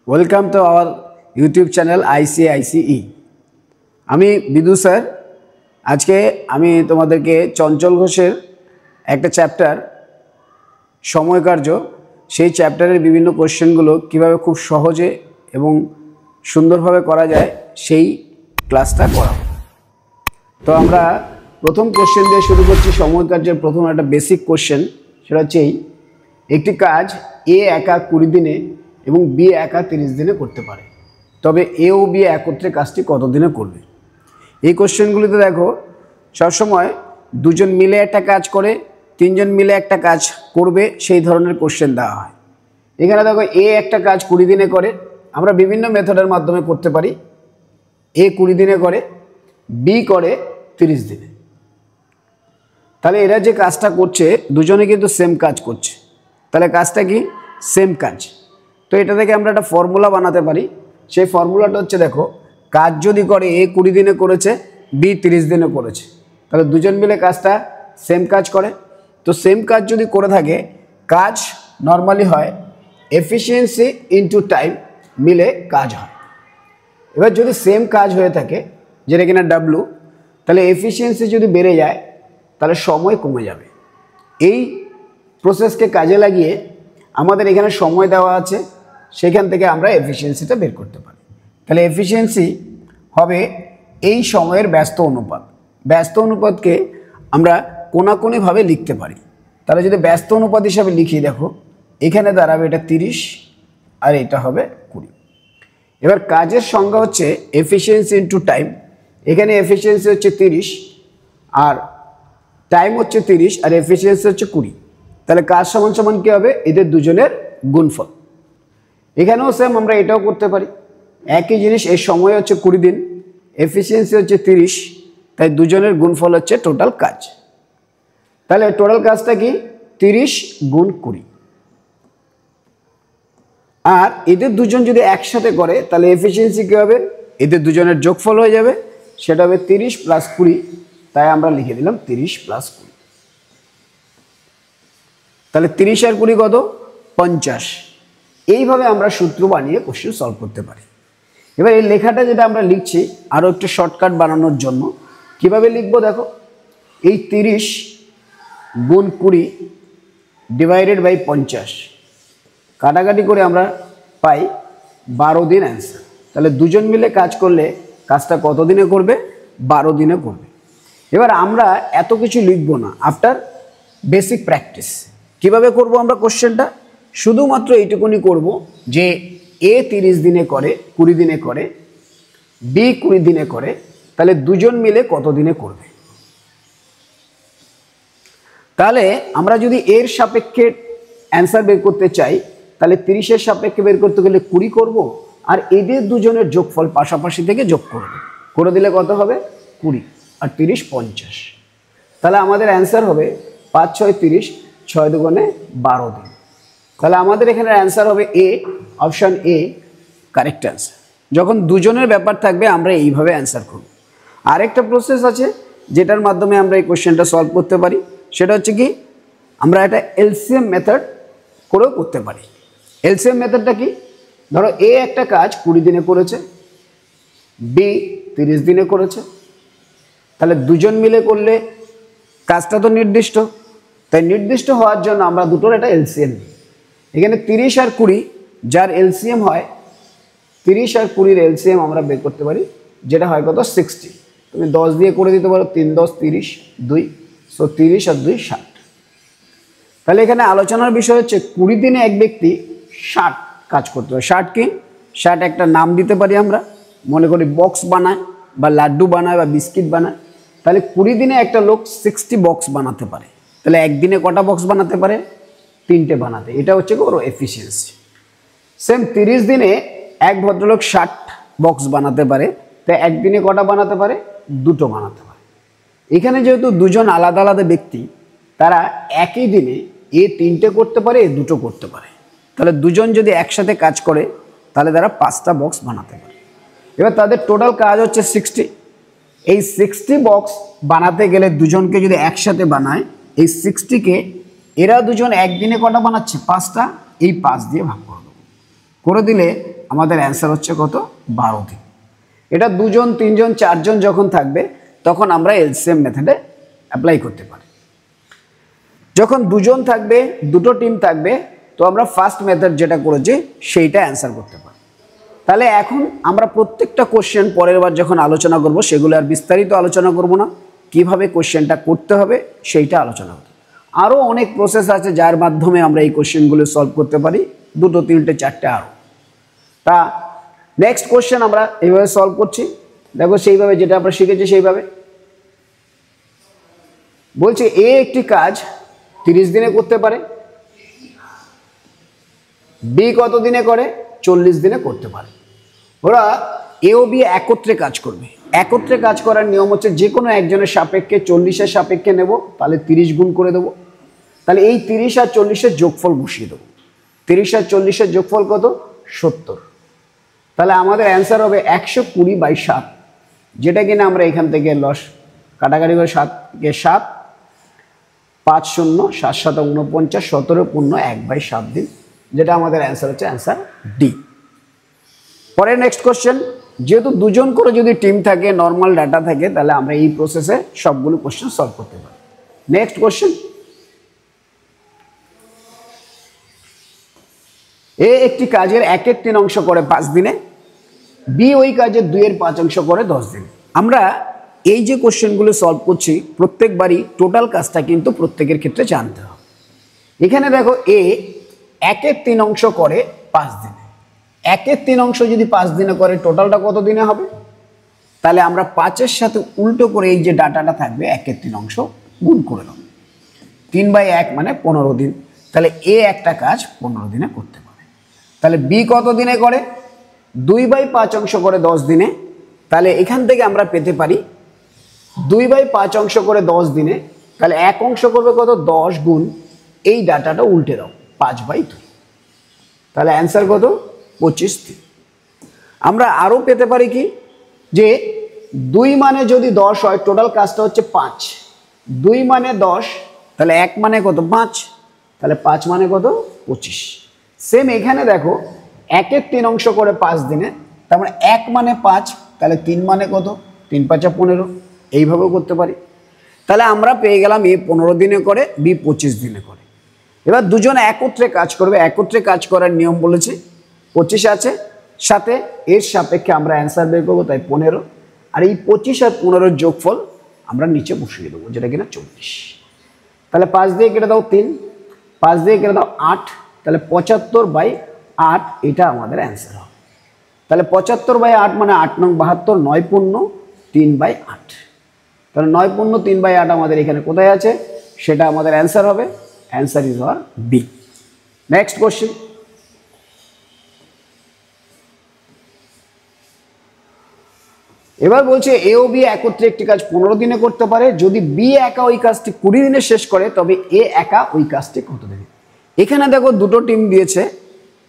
Welcome to our YouTube channel ICICE। আমি বিদু sir. আজকে আমি তোমাদেরকে চঞ্চল ঘোষের একটা চ্যাপ্টার সময় কার্য, সেই চ্যাপ্টারের বিভিন্ন কোশ্চেনগুলো কিভাবে খুব সহজে এবং সুন্দরভাবে করা যায় সেই ক্লাসটা করাবো। তো আমরা প্রথম কোশ্চেন দিয়ে শুরু করছি। সময় কার্যের প্রথম একটা বেসিক কোশ্চেন, সেটা হচ্ছে একটি কাজ এ একা 20 দিনে এবং বি একা 30 দিনে করতে পারে, তবে এ ও বি একত্রে কাজটি কত দিনে করবে। এই কোশ্চেনগুলিতে দেখো সবসময় দুজন মিলে একটা কাজ করে, তিনজন মিলে একটা কাজ করবে, সেই ধরনের কোশ্চেন দেওয়া হয়। এখানে দেখো এ একটা কাজ 20 দিনে করে, আমরা বিভিন্ন মেথডের মাধ্যমে করতে পারি। এ 20 দিনে করে, বি করে 30 দিনে। তাহলে এরা যে কাজটা করছে দুজনে কিন্তু সেম কাজ করছে, তাহলে কাজটা কি সেম কাজ। তো এটা থেকে আমরা একটা ফর্মুলা বানাতে পারি। সেই ফর্মুলাটা হচ্ছে, দেখো কাজ যদি করে এ 20 দিনে করেছে, বি 30 দিনে করেছে, তাহলে দুজন মিলে কাজটা সেম কাজ করে। তো সেম কাজ যদি করে থাকে, কাজ নর্মালি হয় এফিসিয়েন্সি ইনটু টাইম মিলে কাজ হয়। এবার যদি সেম কাজ হয়ে থাকে, যেটা কিনা ডাব্লু, তাহলে এফিসিয়েন্সি যদি বেড়ে যায় তাহলে সময় কমে যাবে। এই প্রসেসকে কাজে লাগিয়ে আমাদের এখানে সময় দেওয়া আছে, সেখান থেকে আমরা এফিসিয়েন্সিটা বের করতে পারি। তাহলে এফিসিয়েন্সি হবে এই সময়ের ব্যস্ত অনুপাত। ব্যস্ত অনুপাতকে আমরা কোনাকুনিভাবে লিখতে পারি। তাহলে যদি ব্যস্ত অনুপাত হিসাবে লিখি, দেখো এখানে দাঁড়াবে এটা 30 আর এটা হবে 20। এবার কাজের সংজ্ঞা হচ্ছে এফিসিয়েন্সি ইনটু টাইম। এখানে এফিসিয়েন্সি হচ্ছে 30 আর টাইম হচ্ছে 30 আর এফিসিয়েন্সি হচ্ছে 20। তাহলে কাজ সমান সমান কী হবে? এদের দুজনের গুণফল। এখানেও সেম আমরা এটাও করতে পারি, একই জিনিস। এর সময় হচ্ছে 20 দিন, এফিসিয়েন্সি হচ্ছে 30, তাই দুজনের গুণফল হচ্ছে টোটাল কাজ। তাহলে টোটাল কাজটা কি 30 গুণ 20। আর এদের দুজন যদি একসাথে করে তাহলে এফিসিয়েন্সি কী হবে? এদের দুজনের যোগফল হয়ে যাবে, সেটা হবে 30 + 20। তাই আমরা লিখে দিলাম 30 + 20। তাহলে 30 আর 20 কত? 50। এইভাবে আমরা সূত্র বানিয়ে কোশ্চেন সলভ করতে পারি। এবার এই লেখাটা যেটা আমরা লিখছি, আরও একটু শর্টকাট বানানোর জন্য কিভাবে লিখবো দেখো। এই 30 গুণ 20 ডিভাইডেড বাই 50 কাটাকাটি করে আমরা পাই 12 দিন অ্যান্সার। তাহলে দুজন মিলে কাজ করলে কাজটা কত দিনে করবে? 12 দিনে করবে। এবার আমরা এত কিছু লিখবো না, আফটার বেসিক প্র্যাকটিস। কিভাবে করব আমরা কোশ্চেনটা? শুধুমাত্র এইটুকুনি করব যে এ 30 দিনে করে, 20 দিনে করে, বি 20 দিনে করে, তাহলে দুজন মিলে কত দিনে করবে। তাহলে আমরা যদি এর সাপেক্ষে অ্যান্সার বের করতে চাই, তাহলে 30-এর সাপেক্ষে বের করতে গেলে 20 করব, আর এদের দুজনের যোগফল পাশাপাশি থেকে যোগ করব, করে দিলে কত হবে? 20 আর 30 50। তাহলে আমাদের অ্যান্সার হবে 5 × 6 = 30, 6 × 2 = 12 দিন। তাহলে আমাদের এখানে অ্যান্সার হবে এ, অপশান এ কারেক্ট অ্যান্সার। যখন দুজনের ব্যাপার থাকবে আমরা এইভাবে অ্যান্সার করব। আরেকটা প্রসেস আছে যেটার মাধ্যমে আমরা এই কোশ্চেনটা সলভ করতে পারি, সেটা হচ্ছে কি, আমরা একটা এলসিএম মেথড করেও করতে পারি। এলসিএম মেথডটা কি? ধরো এ একটা কাজ 20 দিনে করেছে, বি 30 দিনে করেছে, তাহলে দুজন মিলে করলে কাজটা তো নির্দিষ্ট, তাই নির্দিষ্ট হওয়ার জন্য আমরা দুটোর একটা এলসিএম নিই। এখানে 30 আর 20 যার এলসিএম হয়, 30 আর 20-এর এলসিএম আমরা বের করতে পারি, যেটা হয় কত? 60। তুমি 10 দিয়ে করে দিতে পারো, 3 × 10 = 30, 2, সো 30 আর 2 = 60। তাহলে এখানে আলোচনার বিষয় হচ্ছে 20 দিনে এক ব্যক্তি 60 কাজ করতে হবে। 60 কি? 60 একটা নাম দিতে পারি আমরা, মনে করি বক্স বানায় বা লাড্ডু বানায় বা বিস্কিট বানায়। তাহলে 20 দিনে একটা লোক 60 বক্স বানাতে পারে। তাহলে একদিনে কটা বক্স বানাতে পারে? 3টে বানাতে। এটা হচ্ছে ওর এফিসিয়েন্সি। সেম 30 দিনে এক ভদ্রলোক 60 বক্স বানাতে পারে, তাই একদিনে কটা বানাতে পারে? 2টো বানাতে পারে। এখানে যেহেতু দুজন আলাদা আলাদা ব্যক্তি, তারা একই দিনে এ 3টে করতে পারে, এ 2টো করতে পারে। তাহলে দুজন যদি একসাথে কাজ করে তাহলে তারা 5টা বক্স বানাতে পারে। এবার তাদের টোটাল কাজ হচ্ছে 60। এই 60 বক্স বানাতে গেলে দুজনকে যদি একসাথে বানায়, এই 60কে এরা দুজন একদিনে কটা বানাচ্ছে? 5টা। এই 5 দিয়ে ভাগ করে দেবো, করে দিলে আমাদের অ্যান্সার হচ্ছে কত 12 দিন। এটা 2 জন 3 জন 4 জন যখন থাকবে তখন আমরা এলসিএম মেথডে অ্যাপ্লাই করতে পারি। যখন 2 জন থাকবে, দুটো টিম থাকবে, তো আমরা ফার্স্ট মেথড যেটা করেছি সেইটা অ্যান্সার করতে পারি। তাহলে এখন আমরা প্রত্যেকটা কোশ্চেন পরের বার যখন আলোচনা করব সেগুলো আর বিস্তারিত আলোচনা করব না, কিভাবে কোশ্চেনটা করতে হবে সেইটা আলোচনা করব। আরও অনেক প্রসেস আছে যার মাধ্যমে আমরা এই কোশ্চেনগুলো সলভ করতে পারি, 2, 3, 4 আরও। তা নেক্সট কোশ্চেন আমরা এইভাবে সলভ করছি, দেখো সেইভাবে যেটা আমরা শিখেছি সেইভাবে। বলছে এ একটি কাজ 30 দিনে করতে পারে, বি কত দিনে করে 40 দিনে করতে পারে। ওরা এ ও বি একত্রে কাজ করবে। একত্রে কাজ করার নিয়ম হচ্ছে যে কোনো একজনের সাপেক্ষে 40-এর সাপেক্ষে নেব, তাহলে 30 গুণ করে দেবো। তাহলে এই 30 আর 40-এর যোগফল বসিয়ে দেবো। 30 আর 40-এর যোগফল কত 70। তাহলে আমাদের অ্যান্সার হবে 120/7, যেটা কিনা আমরা এখান থেকে লস কাটাকাটি করে 7 কে 7, 5 0 7 7 49, 17 পূর্ণ 1/7 দিন, যেটা আমাদের অ্যান্সার হচ্ছে অ্যান্সার ডি। পরে নেক্সট কোশ্চেন, যেহেতু 2 জন করে যদি টিম থাকে, নর্মাল ডাটা থাকে, তাহলে আমরা এই প্রসেসে সবগুলো কোশ্চেন সলভ করতে পারি। নেক্সট কোশ্চেন, এ একটি কাজের 1/3 অংশ করে 5 দিনে, বি ওই কাজের 2/5 অংশ করে 10 দিনে। আমরা এই যে কোশ্চেনগুলো সলভ করছি প্রত্যেকবারই টোটাল কাজটা কিন্তু প্রত্যেকের ক্ষেত্রে জানতে হবে। এখানে দেখো এ 1/3 অংশ করে 5 দিনে, 1/3 অংশ যদি 5 দিনে করে টোটালটা কত দিনে হবে? তাহলে আমরা 5-এর সাথে উল্টো করে এই যে ডাটাটা থাকবে 1/3 অংশ গুণ করে দেব, 3/1 মানে 15 দিন। তাহলে এ একটা কাজ 15 দিনে করতে পারে। তাহলে বি কত দিনে করে? 2/5 অংশ করে 10 দিনে। তাহলে এখান থেকে আমরা পেতে পারি 2/5 অংশ করে 10 দিনে, তাহলে 1 অংশ করবে কত 10 গুণ এই ডাটাটা উল্টে দাও 5/2, তাহলে অ্যান্সার কত 25 দিন। আমরা আরও পেতে পারি কি, যে 2 মানে যদি 10 হয় টোটাল কাজটা হচ্ছে 5, 2 মানে 10, তাহলে 1 মানে কত 5, তাহলে 5 মানে কত 25। সেম এখানে দেখো 1/3 অংশ করে 5 দিনে, তার মানে 1 মানে 5, তাহলে 3 মানে কত 3×5 = 15, এইভাবেও করতে পারি। তাহলে আমরা পেয়ে গেলাম এ 15 দিনে করে, বি 25 দিনে করে। এবার দুজনে একত্রে কাজ করবে, একত্রে কাজ করার নিয়ম বলেছে 25 আছে, সাথে এর সাপেক্ষে আমরা অ্যান্সার বের করবো, তাই 15। আর এই 25 আর 15-এর যোগফল আমরা নিচে বসিয়ে দেবো, যেটা কিনা 40। তাহলে 5 দিয়ে কেটে দাও 3, 5 দিয়ে কেটে দাও 8, তাহলে 75/8 এটা আমাদের অ্যান্সার হবে। তাহলে 75/8 মানে 8 নং 72, 9 পূর্ণ 3/8। তাহলে 9 পূর্ণ 3/8 আমাদের এখানে কোথায় আছে সেটা আমাদের অ্যান্সার হবে। Answer is our B. Next question, এবার বলছে এ ও বি একত্রে একটি কাজ 15 দিনে করতে পারে, যদি বি একা ওই কাজটি 20 দিনে শেষ করে তবে এ একা ওই কাজটি কত দিনে। এখানে দেখো দুটো টিম দিয়েছে,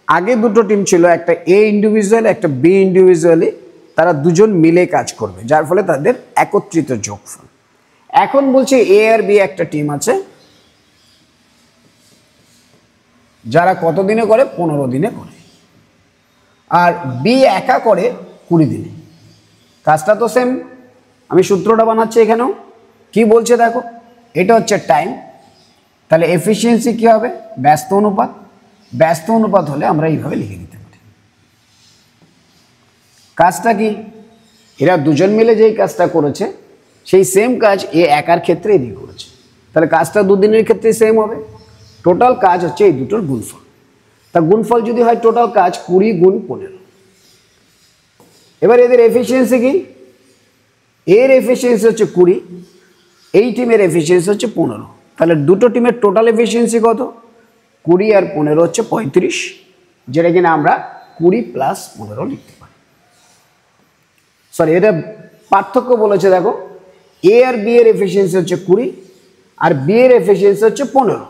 আগে দুটো টিম ছিল, একটা এ ইন্ডিভিজুয়াল একটা বি ইন্ডিভিজুয়ালি, তারা দুজন মিলে কাজ করবে, যার ফলে তাদের একত্রিত যোগফল। এখন বলছে এ আর বি একটা টিম আছে যারা কত দিনে করে 15 দিনে করে, আর বি একা করে 20 দিনে। কাজটা তো সেম, আমি সূত্রটা বানাচ্ছি এখানেও। কি বলছে দেখো, এটা হচ্ছে টাইম, তাহলে এফিসিয়েন্সি কি হবে ব্যস্ত অনুপাত, ব্যস্ত অনুপাত হলে আমরা এইভাবে লিখে দিতে পারি। কাজটা কি, এরা দুজন মিলে যেই কাজটা করেছে সেই সেম কাজ এ একার ক্ষেত্রে এদিকে করেছে, তাহলে কাজটা 2 দিনের ক্ষেত্রে সেম হবে। টোটাল কাজ হচ্ছে এই দুটোর গুণফল, তা গুণফল যদি হয় টোটাল কাজ 20 গুণ 15। এবার এদের এফিসিয়েন্সি কি, এর এফিসিয়েন্সি হচ্ছে 20, এই টিমের এফিসিয়েন্সি হচ্ছে 15, তাহলে দুটো টিমের টোটাল এফিসিয়েন্সি কত 20 আর 15 হচ্ছে 35, যেটা কিনা আমরা 20 + 15 লিখতে পারি। সরি, এটা পার্থক্য বলেছে দেখো, এ আর বি এর এফিসিয়েন্সি হচ্ছে 20 আর বি এর এফিসিয়েন্সি হচ্ছে 15।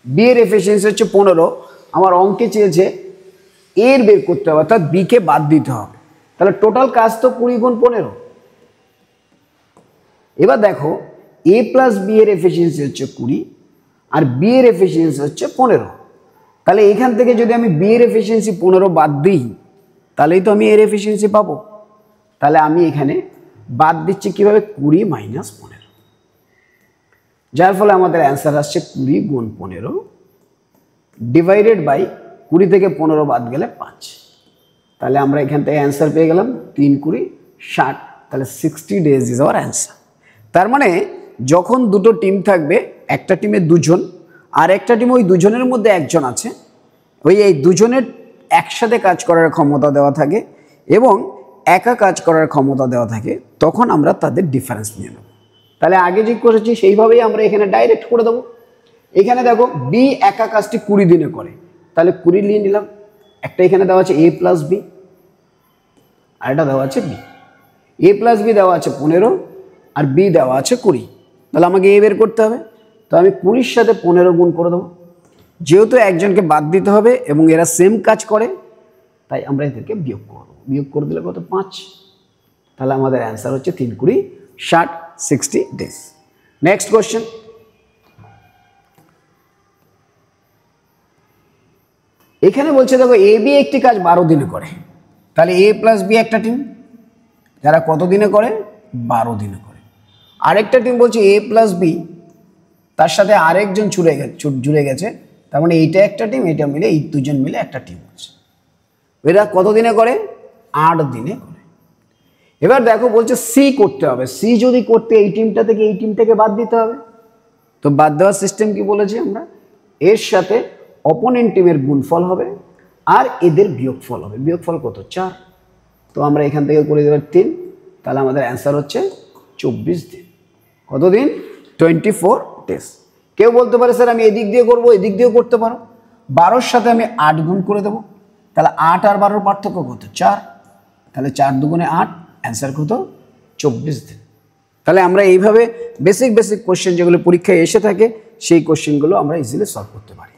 বি এর এফিসিয়েন্সি হচ্ছে 15, আমার অঙ্কে চেয়েছে এর বের করতে হবে, অর্থাৎ বি কে বাদ দিতে হবে, তাহলে টোটাল কাজ তো 20 গুণ 15। এবার দেখো A + B এর এফিসিয়েন্সি হচ্ছে 20 আর B এর এফিসিয়েন্সি হচ্ছে 15, তাহলে এখান থেকে যদি আমি বি এর এফিসিয়েন্সি 15 বাদ দিই তাহলেই তো আমি এর এফিসিয়েন্সি পাবো। তাহলে আমি এখানে বাদ দিচ্ছি কিভাবে, 20 মাইনাস 15, যার ফলে আমাদের অ্যান্সার আসছে 20 গুণ 15 ডিভাইডেড বাই 20 থেকে 15 বাদ গেলে 5। তাহলে আমরা এখান থেকে অ্যান্সার পেয়ে গেলাম 3 20 60। তাহলে 60 ডেজ ইজ আওয়ার অ্যান্সার। তার মানে যখন দুটো টিম থাকবে, একটা টিমে দুজন আর একটা টিমে ওই দুজনের মধ্যে একজন আছে, এই দুজনের একসাথে কাজ করার ক্ষমতা দেওয়া থাকে এবং একা কাজ করার ক্ষমতা দেওয়া থাকে, তখন আমরা তাদের ডিফারেন্স নিয়ে নেব। তাহলে আগে যে করেছি সেইভাবেই আমরা এখানে ডাইরেক্ট করে দেবো। এখানে দেখো বি একা কাজটি 20 দিনে করে, তাহলে 20 নিয়ে নিলাম। একটা এখানে দেওয়া আছে এ প্লাস বি, আর এটা দেওয়া আছে বি। এ প্লাস বি দেওয়া আছে 15 আর বি দেওয়া আছে 20। তাহলে আমাকে এ বের করতে হবে, তো আমি 20-র সাথে 15 গুণ করে দেবো। যেহেতু একজনকে বাদ দিতে হবে এবং এরা সেম কাজ করে, তাই আমরা এদেরকে বিয়োগ করে দেবো। বিয়োগ করে দিলে কত, 5। তাহলে আমাদের অ্যান্সার হচ্ছে 3 20 60, 60 ডেজ। নেক্সট কোয়েশ্চেন, এখানে বলছে দেখো এ বি একটি কাজ 12 দিনে করে। তাহলে এ প্লাস বি একটা টিম, যারা কত দিনে করে, 12 দিনে করে। আরেকটা টিম বলছে এ প্লাস বি, তার সাথে আরেকজন জুড়ে গেছে, তার মানে এইটা একটা টিম, এটা মিলে এই দুজন মিলে একটা টিম হচ্ছে। এরা কত দিনে করে, 8 দিনে করে। এবার দেখো বলছে সি করতে হবে। সি যদি করতে এই টিমটা থেকে এই টিমটাকে বাদ দিতে হবে। তো বাদ দেওয়ার সিস্টেম কি বলেছি আমরা, এর সাথে অপোনেন্ট টিমের গুণফল হবে আর এদের বিয়োগফল হবে। বিয়োগফল কত, 4। তো আমরা এখান থেকে করে দেবো 3। তাহলে আমাদের অ্যান্সার হচ্ছে 24 দিন। কত দিন, 24 ডেজ। কেউ বলতে পারে স্যার আমি এদিক দিয়ে করবো, এদিক দিয়েও করতে পারো। 12-র সাথে আমি 8 গুণ করে দেবো। তাহলে 8 আর 12-র পার্থক্য কত, 4। তাহলে 4 দুগুণে 8, অ্যান্সার কত, 24 দিন। তাহলে আমরা এইভাবে বেসিক কোশ্চেন যেগুলো পরীক্ষায় এসে থাকে সেই কোশ্চেনগুলো আমরা ইজিলি সলভ করতে পারি।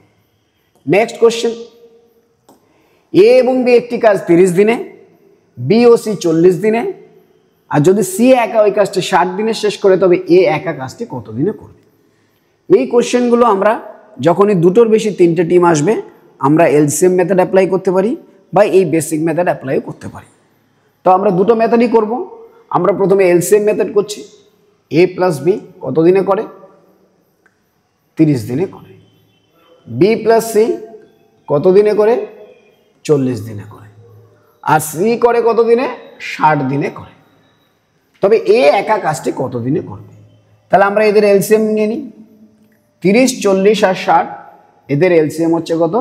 নেক্সট কোশ্চেন, এ এবং বি একটি কাজ 30 দিনে, বি ও সি 40 দিনে, আর যদি সি একা ওই কাজটি 60 দিনে শেষ করে, তবে এ একা কাজটি কত দিনে করবে। এই কোশ্চেনগুলো আমরা যখনই দুটোর বেশি 3টে টিম আসবে, আমরা এলসিএম মেথড অ্যাপ্লাই করতে পারি বা এই বেসিক মেথড অ্যাপ্লাইও করতে পারি। তো আমরা দুটো মেথডই করব। আমরা প্রথমে এলসিএম মেথড করছি। এ প্লাস বি কত দিনে করে, 30 দিনে করে। বি প্লাস সি কত দিনে করে, 40 দিনে করে। আর সি করে কত দিনে, 60 দিনে করে। তবে এ একা কাজটি কত দিনে করবে। তাহলে আমরা এদের এলসিএম নিয়ে নিই। 30, 40 আর 60, এদের এলসিএম হচ্ছে কত,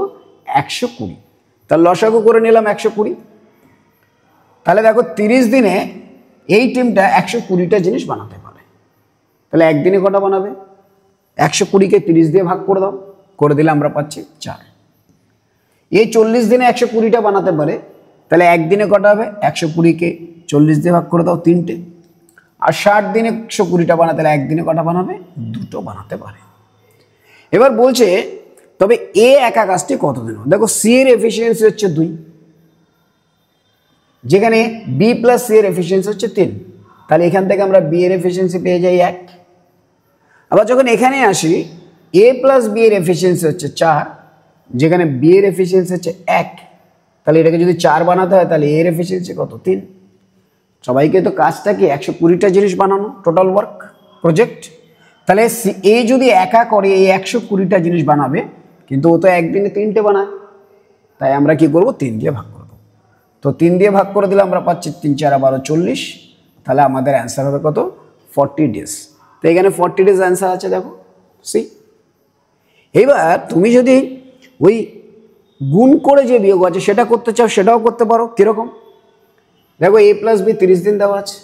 120। তাহলে লসাগু করে নিলাম 120। তাহলে দেখো 30 দিনে এই টিমটা 120টা জিনিস বানাতে পারে। তাহলে একদিনে কটা বানাবে, 120কে 30 দিয়ে ভাগ করে দাও, করে দিলে আমরা পাচ্ছি 4। এই 40 দিনে 120টা বানাতে পারে, তাহলে একদিনে কটা হবে, 120কে 40 দিয়ে ভাগ করে দাও, 3টে। আর 60 দিনে 120টা বানাতে হলে একদিনে কটা বানাবে, 2টো বানাতে পারে। এবার বলছে তবে এ একা কাজটি কত দিন। দেখো সি এর এফিসিয়েন্সি হচ্ছে 2, যেখানে বি প্লাস সি এর এফিসিয়েন্সি হচ্ছে 3। তাহলে এখান থেকে আমরা বি এর এফিসিয়েন্সি পেয়ে যাই 1। আবার যখন এখানে আসি, এ প্লাস বি এর এফিসিয়েন্সি হচ্ছে 4, যেখানে বি এর এফিসিয়েন্সি হচ্ছে 1। তাহলে এটাকে যদি 4 বানাতে হয়, তাহলে এর এফিসিয়েন্সি কত, 3। সবাইকে তো কাজটা কি 120টা জিনিস বানানো, টোটাল ওয়ার্ক প্রজেক্ট। তাহলে এ যদি একা করে এই 120টা জিনিস বানাবে, কিন্তু ও তো একদিনে 3টে বানায়, তাই আমরা কি করব, 3 দিয়ে ভাগ করে দেবো। তো 3 দিয়ে ভাগ করে দিলে আমরা পাচ্ছি 3 4 12 40। তাহলে আমাদের অ্যান্সার হবে কত, 40 ডেজ। তো এখানে 40 ডেজ অ্যান্সার আছে, দেখো সি। এইবার তুমি যদি ওই গুণ করে যে বিয়োগ আছে সেটা করতে চাও, সেটাও করতে পারো। কিরকম, দেখো এ প্লাস বি 30 দিন দেওয়া আছে,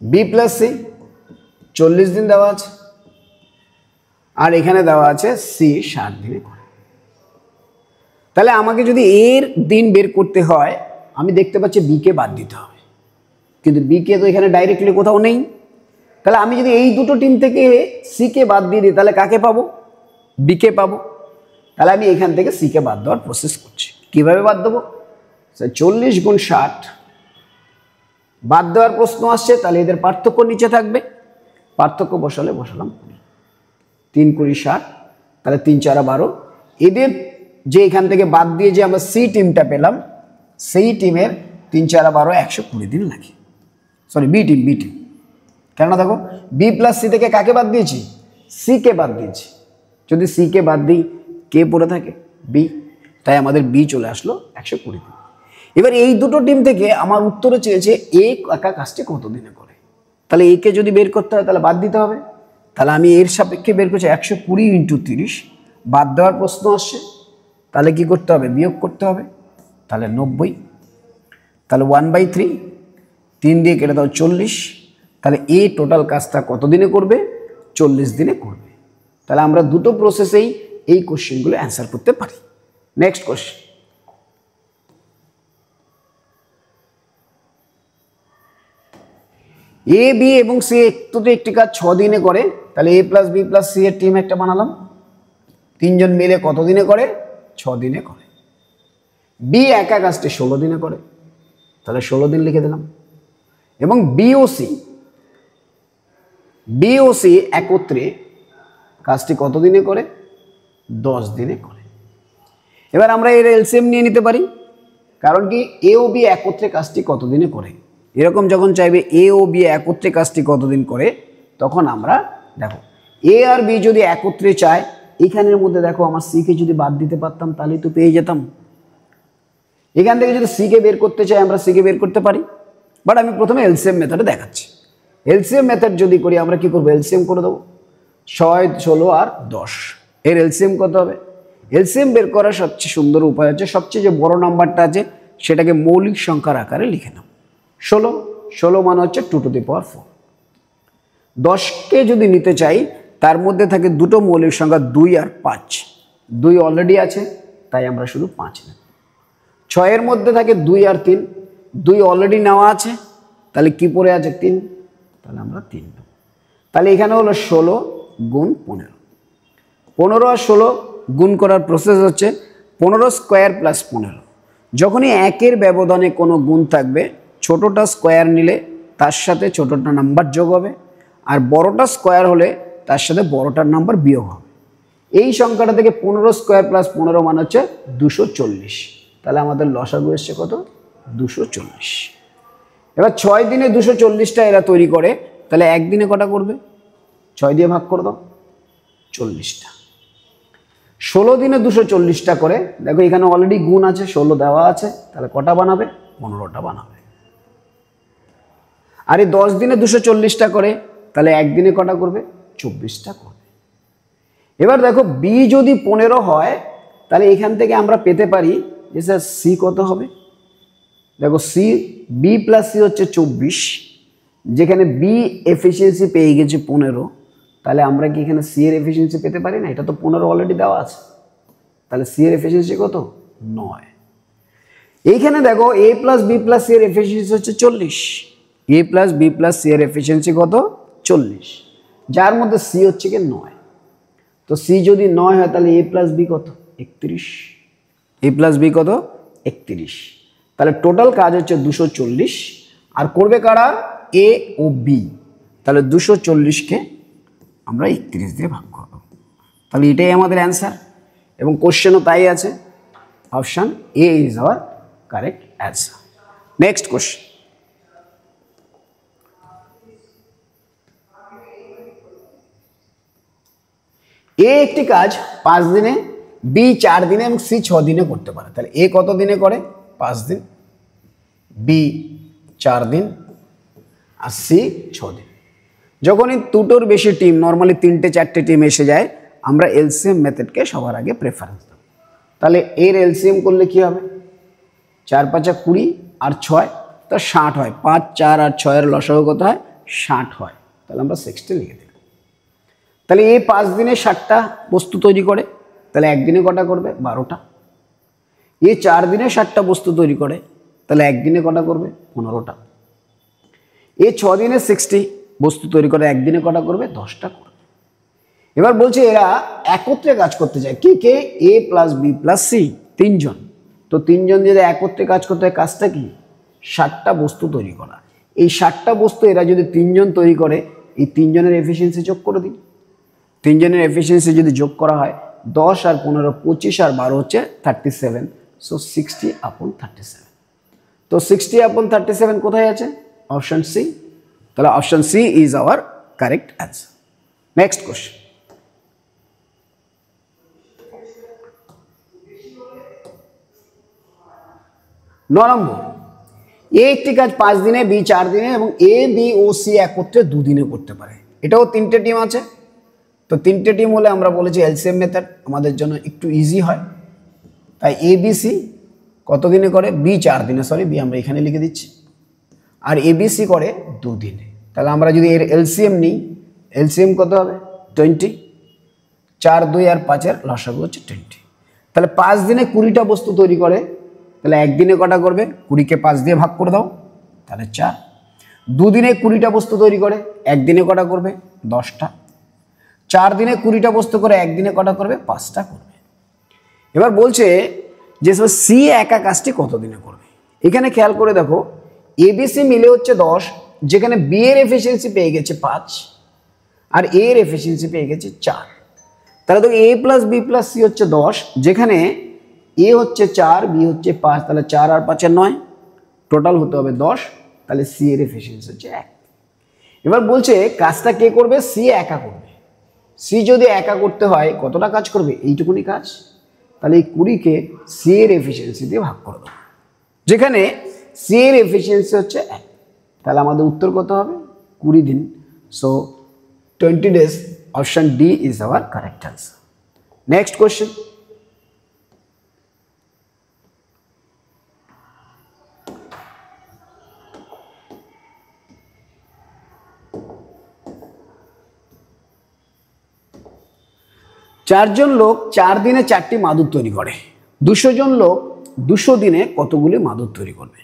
বি প্লাস সি 40 দিন দেওয়া আছে, আর এখানে দেওয়া আছে সি 60 দিনে করে। তাহলে আমাকে যদি এর দিন বের করতে হয়, আমি দেখতে পাচ্ছি বিকে বাদ দিতে হবে, কিন্তু বিকে তো এখানে ডাইরেক্টলি কোথাও নেই। তাহলে আমি যদি এই দুটো টিম থেকে সিকে বাদ দিয়ে দিই, তাহলে কাকে পাবো, বিকে পাবো। তাহলে আমি এখান থেকে সিকে বাদ দেওয়ার প্রসেস করছি। কিভাবে বাদ দেবো, 40 গুণ 60 বাদ দেওয়ার প্রশ্ন আসছে, তাহলে এদের পার্থক্য নিচে থাকবে, পার্থক্য বসালাম 20। 3 × 60, তাহলে 3 × 4 = 12। এদের যে এখান থেকে বাদ দিয়ে যে আমরা সি টিমটা পেলাম, সেই টিমের 3 × 4 = 12, 120 দিন লাগে। Sorry, B team. কেননা দেখো বি প্লাস সি থেকে কাকে বাদ দিয়েছি? সি কে বাদ দিয়েছি। যদি সি কে বাদ দিই, কে পড়ে থাকে? বি। তাই আমাদের বি চলে আসলো 120 দিন। এবার এই দুটো টিম থেকে আমার উত্তরে চেয়েছে এ একা কাজটি কত দিনে করে। তাহলে এ কে যদি বের করতে হয় তাহলে বাদ দিতে হবে। তাহলে আমি এর সাপেক্ষে বের করছি 120 × 30, বাদ দেওয়ার প্রশ্ন আসছে, তাহলে কি করতে হবে? বিয়োগ করতে হবে। তাহলে 90, তাহলে 1/3, 3 দিয়ে কেটে দাও 40। তাহলে এ টোটাল কাজটা কত দিনে করবে? 40 দিনে করবে। তাহলে আমরা দুটো প্রসেসেই এই কোশ্চেনগুলো অ্যান্সার করতে পারি। নেক্সট কোশ্চেন, এ বি এবং সি একটি কাজ 6 দিনে করে। তাহলে এ প্লাস বি প্লাস সি এর টিম একটা বানালাম, 3 জন মিলে কত দিনে করে? 6 দিনে করে। বি একা কাজটি 16 দিনে করে, তাহলে 16 দিন লিখে দিলাম। এবং বি ও সি একত্রে কাজটি কত দিনে করে? 10 দিনে করে। এবার আমরা এর এলসিএম নিয়ে নিতে পারি, কারণ কি এ ও বি একত্রে কাজটি কত দিনে করে। এরকম যখন চাইবে এ ও বি একত্রে কাজটি কতদিন করে, তখন আমরা দেখো এ আর বি যদি একত্রে চায়, এখানের মধ্যে দেখো আমার সি কে যদি বাদ দিতে পারতাম তাহলেই তো পেয়ে যেতাম। এখান থেকে যদি সি কে বের করতে চাই, আমরা সি কে বের করতে পারি, বাট আমি প্রথমে এলসিএম মেথডে দেখাচ্ছি। এলসিএম মেথড যদি করি, আমরা কি করবো? এলসিএম করে দেবো 6, 16 আর 10। এর এলসিএম কত হবে? এলসিএম বের করার সবচেয়ে সুন্দর উপায় হচ্ছে, সবচেয়ে যে বড় নাম্বারটা আছে সেটাকে মৌলিক সংখ্যার আকারে লিখে নাও। 16 মানে হচ্ছে 2 টু দি পাওয়ার 4। 10কে যদি নিতে চাই, তার মধ্যে থাকে দুটো মৌলিক সংখ্যা 2 আর 5। 2 অলরেডি আছে, তাই আমরা শুধু 5 নেব। 6 মধ্যে থাকে 2 আর 3। 2 অলরেডি নেওয়া আছে, তাহলে কি পড়ে আছে? 3, তাহলে আমরা 3 নেব। তাহলে এখানে হলো 16 গুণ 15। 15 আর 16 গুণ করার প্রসেস হচ্ছে 15 স্কোয়ার প্লাস 15। যখনই একের ব্যবধানে কোনো গুণ থাকবে, ছোটটা স্কোয়ার নিলে তার সাথে ছোটটা নাম্বার যোগ হবে, আর বড়টা স্কোয়ার হলে তার সাথে বড়টার নাম্বার বিয়োগ হবে। এই সংখ্যাটা থেকে 15 স্কোয়ার প্লাস 15 মানে হচ্ছে 240। তাহলে আমাদের লসাগু এসছে কত? 240। এবার 6 দিনে 240টা এরা তৈরি করে, তাহলে একদিনে কটা করবে? 6 দিয়ে ভাগ করে দাও, 40টা। 16 দিনে 240টা করে, দেখো এখানে অলরেডি গুণ আছে, 16 দেওয়া আছে, তাহলে কটা বানাবে? 15টা বানাবে। আর এই 10 দিনে 240টা করে, তাহলে একদিনে কটা করবে? 24টা করবে। এবার দেখো বি যদি 15 হয়, তাহলে এখান থেকে আমরা পেতে পারি যে স্যার সি কত হবে। দেখো সি, বি প্লাস সি হচ্ছে 24, যেখানে বি এফিসিয়েন্সি পেয়ে গেছে 15, তাহলে আমরা কি এখানে সি এর এফিসিয়েন্সি পেতে পারি না? এটা তো 15 অলরেডি দেওয়া আছে, তাহলে সি এর এফিসিয়েন্সি কত? 9। এইখানে দেখো এ প্লাস বি প্লাস সি এর এফিসিয়েন্সি হচ্ছে 40। এ প্লাস বি প্লাস সি এর এফিসিয়েন্সি কত? 40, যার মধ্যে সি হচ্ছে কি 9। তো সি যদি 9 হয়, তাহলে এ প্লাস বি কত? 31। এ প্লাস বি কত? 31। তাহলে টোটাল কাজ হচ্ছে 240, আর করবে কারা? এ ও বি। তাহলে 240কে আমরা 31 দিয়ে ভাগ করব। তাহলে এটাই আমাদের অ্যান্সার, এবং কোশ্চেনও তাই আছে। Option A is our correct answer. Next question, A একটি কাজ 5 দিনে, বি 4 দিনে এবং সি 6 দিনে করতে পারে। তাহলে এ কত দিনে করে? 5 দিন, বি 4 দিন, আর সি 6 দিন। যখনই দুটোর বেশি টিম, নর্মালি 3টে 4টে টিম এসে যায়, আমরা এলসিএম মেথডকে সবার আগে প্রেফারেন্স দেব। তাহলে এর এলসিএম করলে কি হবে? 4 × 5 = 20 আর 6 তা 60 হয়। 5, 4 আর 6 এর লসাগু কত হয়? 60 হয়। তাহলে আমরা 60 লিখে দিই। তাহলে এ 5 দিনে 60টা বস্তু তৈরি করে, তাহলে একদিনে কটা করবে? 12টা। এ 4 দিনে 60টা বস্তু তৈরি করে, তাহলে একদিনে কটা করবে? 15টা। এ 6 দিনে 60 বস্তু তৈরি করে, একদিনে কটা করবে? 10টা করবে। এবার বলছে এরা একত্রে কাজ করতে চায়, কি কে? এ প্লাস বি প্লাস সি, 3 জন। তো 3 জন যদি একত্রে কাজ করতে হয়, কাজটা কি? 60টা বস্তু তৈরি করা। এই 60টা বস্তু এরা যদি 3 জন তৈরি করে, এই 3 জনের এফিসিয়েন্সি যোগ করে দিই। তিনজনের এফিসিয়েন্সি যদি যোগ করা হয় 10 আর 15 25 আর 12 হচ্ছে 37, সো 60/37। তো 60/37 কোথায় আছে? Option C. তাহলে option C is our correct answer. Next question, 9 নম্বর, এ একটি কাজ 5 দিনে, বি 4 দিনে এবং এ বি ও সি একত্রে 2 দিনে করতে পারে। এটাও 3টে টিম আছে। তো 3টে টিম হলে আমরা বলেছি এলসিএম মেথড আমাদের জন্য একটু ইজি হয়। তাই এ বি সি কত দিনে করে? বি 4 দিনে, সরি বি আমরা এখানে লিখে দিচ্ছি, আর এ বি সি করে 2 দিনে। তাহলে আমরা যদি এর এলসিএম নিই, এলসিএম কত হবে? 20, 4, 2 আর 5 এর লসাগু হচ্ছে 20। তাহলে 5 দিনে 20টা বস্তু তৈরি করে, তাহলে একদিনে কটা করবে? 20কে 5 দিয়ে ভাগ করে দাও, তাহলে 4। 2 দিনে 20টা বস্তু তৈরি করে, একদিনে কটা করবে? 10টা। 4 দিনে 20টা বস্তু করে, একদিনে কটা করবে? 5টা করবে। এবার বলছে যে সি একা কাজটি কত দিনে করবে। এখানে খেয়াল করে দেখো, এবিসি মিলে হচ্ছে 10, যেখানে বি এর এফিসিয়েন্সি পেয়ে গেছে 5 আর এ এর এফিসিয়েন্সি পেয়ে গেছে 4। তাহলে দেখো এ প্লাস বি প্লাস সি হচ্ছে 10, যেখানে এ হচ্ছে 4, বি হচ্ছে 5, তাহলে 4 আর 5 এর 9, টোটাল হতে হবে 10। তাহলে সি এর এফিসিয়েন্সি হচ্ছে 1। এবার বলছে কাজটা কে করবে? সি একা করবে। সি যদি একা করতে হয় কতটা কাজ করবে? এইটুকুনি কাজ। তাহলে এই 20কে সি এর এফিসিয়েন্সি দিয়ে ভাগ করে দেবো, যেখানে সি এর এফিসিয়েন্সি হচ্ছে 1। তাহলে আমাদের উত্তর কত হবে? 20 দিন। So 20 days, option D is our correct answer. Next question, চারজন লোক 4 দিনে 4টি মাদুর তৈরি করে, 200 জন লোক 200 দিনে কতগুলি মাদুর তৈরি করবে?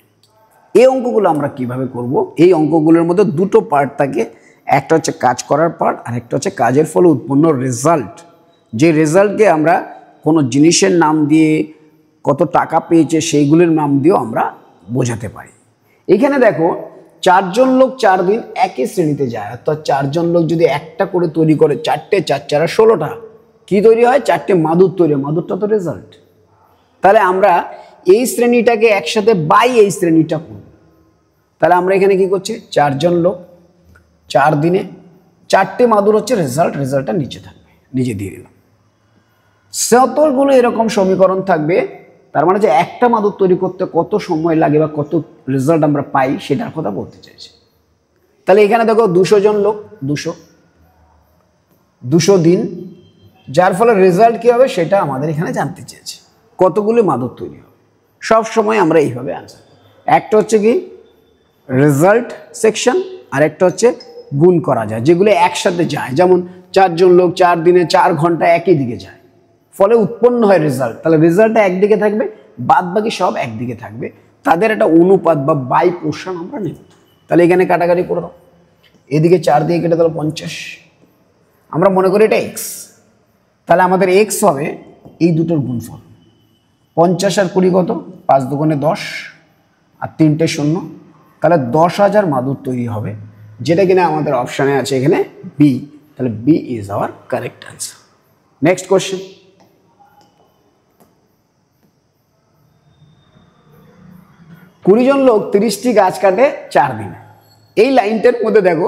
এই অঙ্কগুলো আমরা কিভাবে করব? এই অঙ্কগুলোর মধ্যে দুটো পার্ট থাকে, একটা হচ্ছে কাজ করার পার্ট আর একটা হচ্ছে কাজের ফলে উৎপন্ন রেজাল্ট। যে রেজাল্টকে আমরা কোনো জিনিসের নাম দিয়ে, কত টাকা পেয়েছে সেইগুলির নাম দিয়েও আমরা বোঝাতে পারি। এখানে দেখো 4 জন লোক 4 দিন একই শ্রেণীতে যায়, অর্থাৎ 4 জন লোক যদি একটা করে তৈরি করে, 4টে 4 4 16টা কি তৈরি হয়? 4টে মাদুর তৈরি। মাদুরটা তো রেজাল্ট। তাহলে আমরা এই শ্রেণীটাকে একসাথে বাই এই শ্রেণীটা করব। তাহলে আমরা এখানে কি করছি? 4 জন লোক 4 দিনে 4টে মাদুর হচ্ছে রেজাল্ট, রেজাল্টটা নিচে থাকবে, নিচে দিয়ে দিলাম। যতগুলো এরকম সমীকরণ থাকবে, তার মানে যে একটা মাদুর তৈরি করতে কত সময় লাগে বা কত রেজাল্ট আমরা পাই সেটার কথা বলতে চাইছি। তাহলে এখানে দেখো 200 জন লোক, 200 দিন, যার ফলে রেজাল্ট কী হবে সেটা আমাদের এখানে জানতে চেয়েছে। কতগুলো মাদুর তৈরি হবে, সব সময় আমরা এইভাবে আনসার। একটা হচ্ছে কি রেজাল্ট সেকশন, আর একটা হচ্ছে গুণ করা যায়, যেগুলো একসাথে যায়। যেমন 4 জন লোক 4 দিনে 4 ঘন্টা একই দিকে যায়, ফলে উৎপন্ন হয় রেজাল্ট। তাহলে রেজাল্টটা একদিকে থাকবে, বাদ বাকি সব একদিকে থাকবে, তাদের একটা অনুপাত বা বাই পোর্শন আমরা নেব। তাহলে এখানে কাটাকাটি করে দাও, এদিকে 4 দিয়ে কেটে দিল 50, আমরা মনে করি এটা এক্স। তাহলে আমাদের এক্স হবে এই দুটোর গুণফল। 50 আর 20 কত? 5 দুগুণে 10 আর 3টে 0, তাহলে 10,000 মাদুর তৈরি হবে, যেটা কিনা আমাদের অপশানে আছে এখানে বি। তাহলে B is our correct answer. Next question, 20 জন লোক 30টি গাছ কাটে 4 দিনে। এই লাইনটার মধ্যে দেখো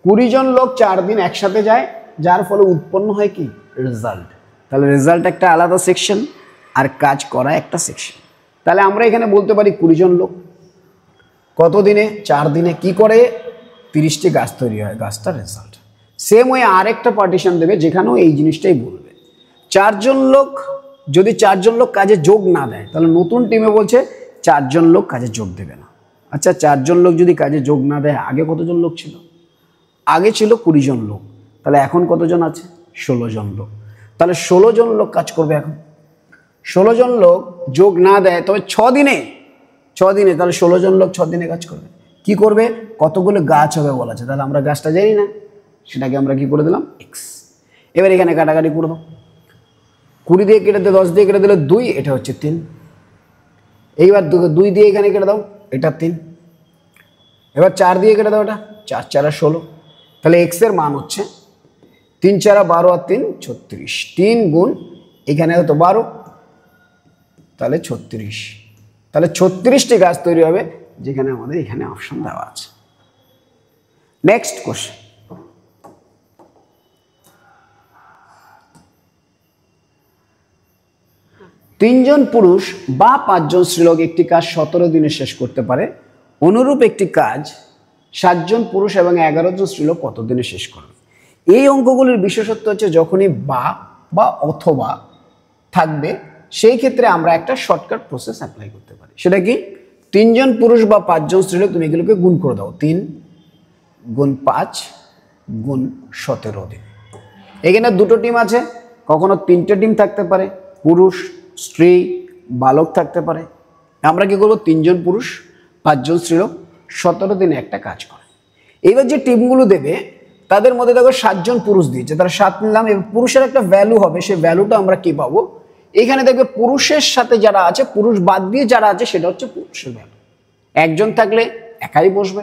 20 জন লোক 4 দিন একসাথে যায়, যার ফলে উৎপন্ন হয় কি রেজাল্ট। তাহলে রেজাল্ট একটা আলাদা সেকশন আর কাজ করা একটা সেকশন। তাহলে আমরা এখানে বলতে পারি 20 জন লোক কত দিনে? 4 দিনে কি করে? 30টি গাছ তৈরি হয়, গাছটা রেজাল্ট। সেম ওয়ে আরেকটা পার্টিশন দেবে যেখানেও এই জিনিসটাই বলবে। 4 জন লোক, যদি 4 জন লোক কাজে যোগ না দেয়, তাহলে নতুন টিমে বলছে 4 জন লোক কাজে যোগ দেবে না। আচ্ছা 4 জন লোক যদি কাজে যোগ না দেয়, আগে কতজন লোক ছিল? আগে ছিল 20 জন লোক, তাহলে এখন কতজন আছে? 16 জন লোক। তাহলে 16 জন লোক কাজ করবে এখন। 16 জন লোক যোগ না দেয়, তবে 6 দিনে, তাহলে 16 জন লোক 6 দিনে কাজ করবে। কি করবে? কতগুলো গাছ হবে বলা আছে, তাহলে আমরা গাছটা জানি না, সেটাকে আমরা কি করে দিলাম? এক্স। এবার এখানে কাটাকাটি করে দাও, 20 দিয়ে কেটে দিলে 10 দিয়ে কেটে দিলে 2, এটা হচ্ছে 3। এইবার 2 দিয়ে এখানে কেটে দাও, এটা 3। এবার 4 দিয়ে কেটে দাও, এটা 4 4 16। তাহলে এক্স এর মান হচ্ছে 3 4 12 আর 3 36, 3 গুণ এখানে হতো 12, তাহলে 36, তাহলে 36টি গাছ তৈরি হবে, যেখানে আমাদের এখানে অপশন দেওয়া আছে। নেক্সট কোশ্চেন, তিনজন পুরুষ বা 5 জন স্ত্রীলোক একটি কাজ 17 দিনে শেষ করতে পারে, অনুরূপ একটি কাজ 7 জন পুরুষ এবং 11 জন স্ত্রীলোক কত দিনে শেষ করবে? এই অঙ্কগুলির বিশেষত্ব হচ্ছে যখনই বা অথবা থাকবে সেই ক্ষেত্রে আমরা একটা শর্টকাট প্রসেস অ্যাপ্লাই করতে পারি। সেটা কি? 3 জন পুরুষ বা 5 জন স্ত্রীলোক, তুমি এগুলোকে গুণ করে দাও, 3 গুণ 5 গুণ 17 দিন। এখানে দুটো টিম আছে, কখনো 3টে টিম থাকতে পারে, পুরুষ স্ত্রী বালক থাকতে পারে। আমরা কি করবো? 3 জন পুরুষ 5 জন স্ত্রীলোক 17 দিনে একটা কাজ করে। এবার যে টিমগুলো দেবে তাদের মধ্যে দেখো 7 জন পুরুষ দিয়েছে, তারা 7 নিলাম, এবং পুরুষের একটা ভ্যালু হবে, সেই ভ্যালুটা আমরা কি পাবো? এখানে দেখবে পুরুষের সাথে যারা আছে, পুরুষ বাদ দিয়ে যারা আছে, সেটা হচ্ছে পুরুষের ভ্যালু। একজন থাকলে একাই বসবে,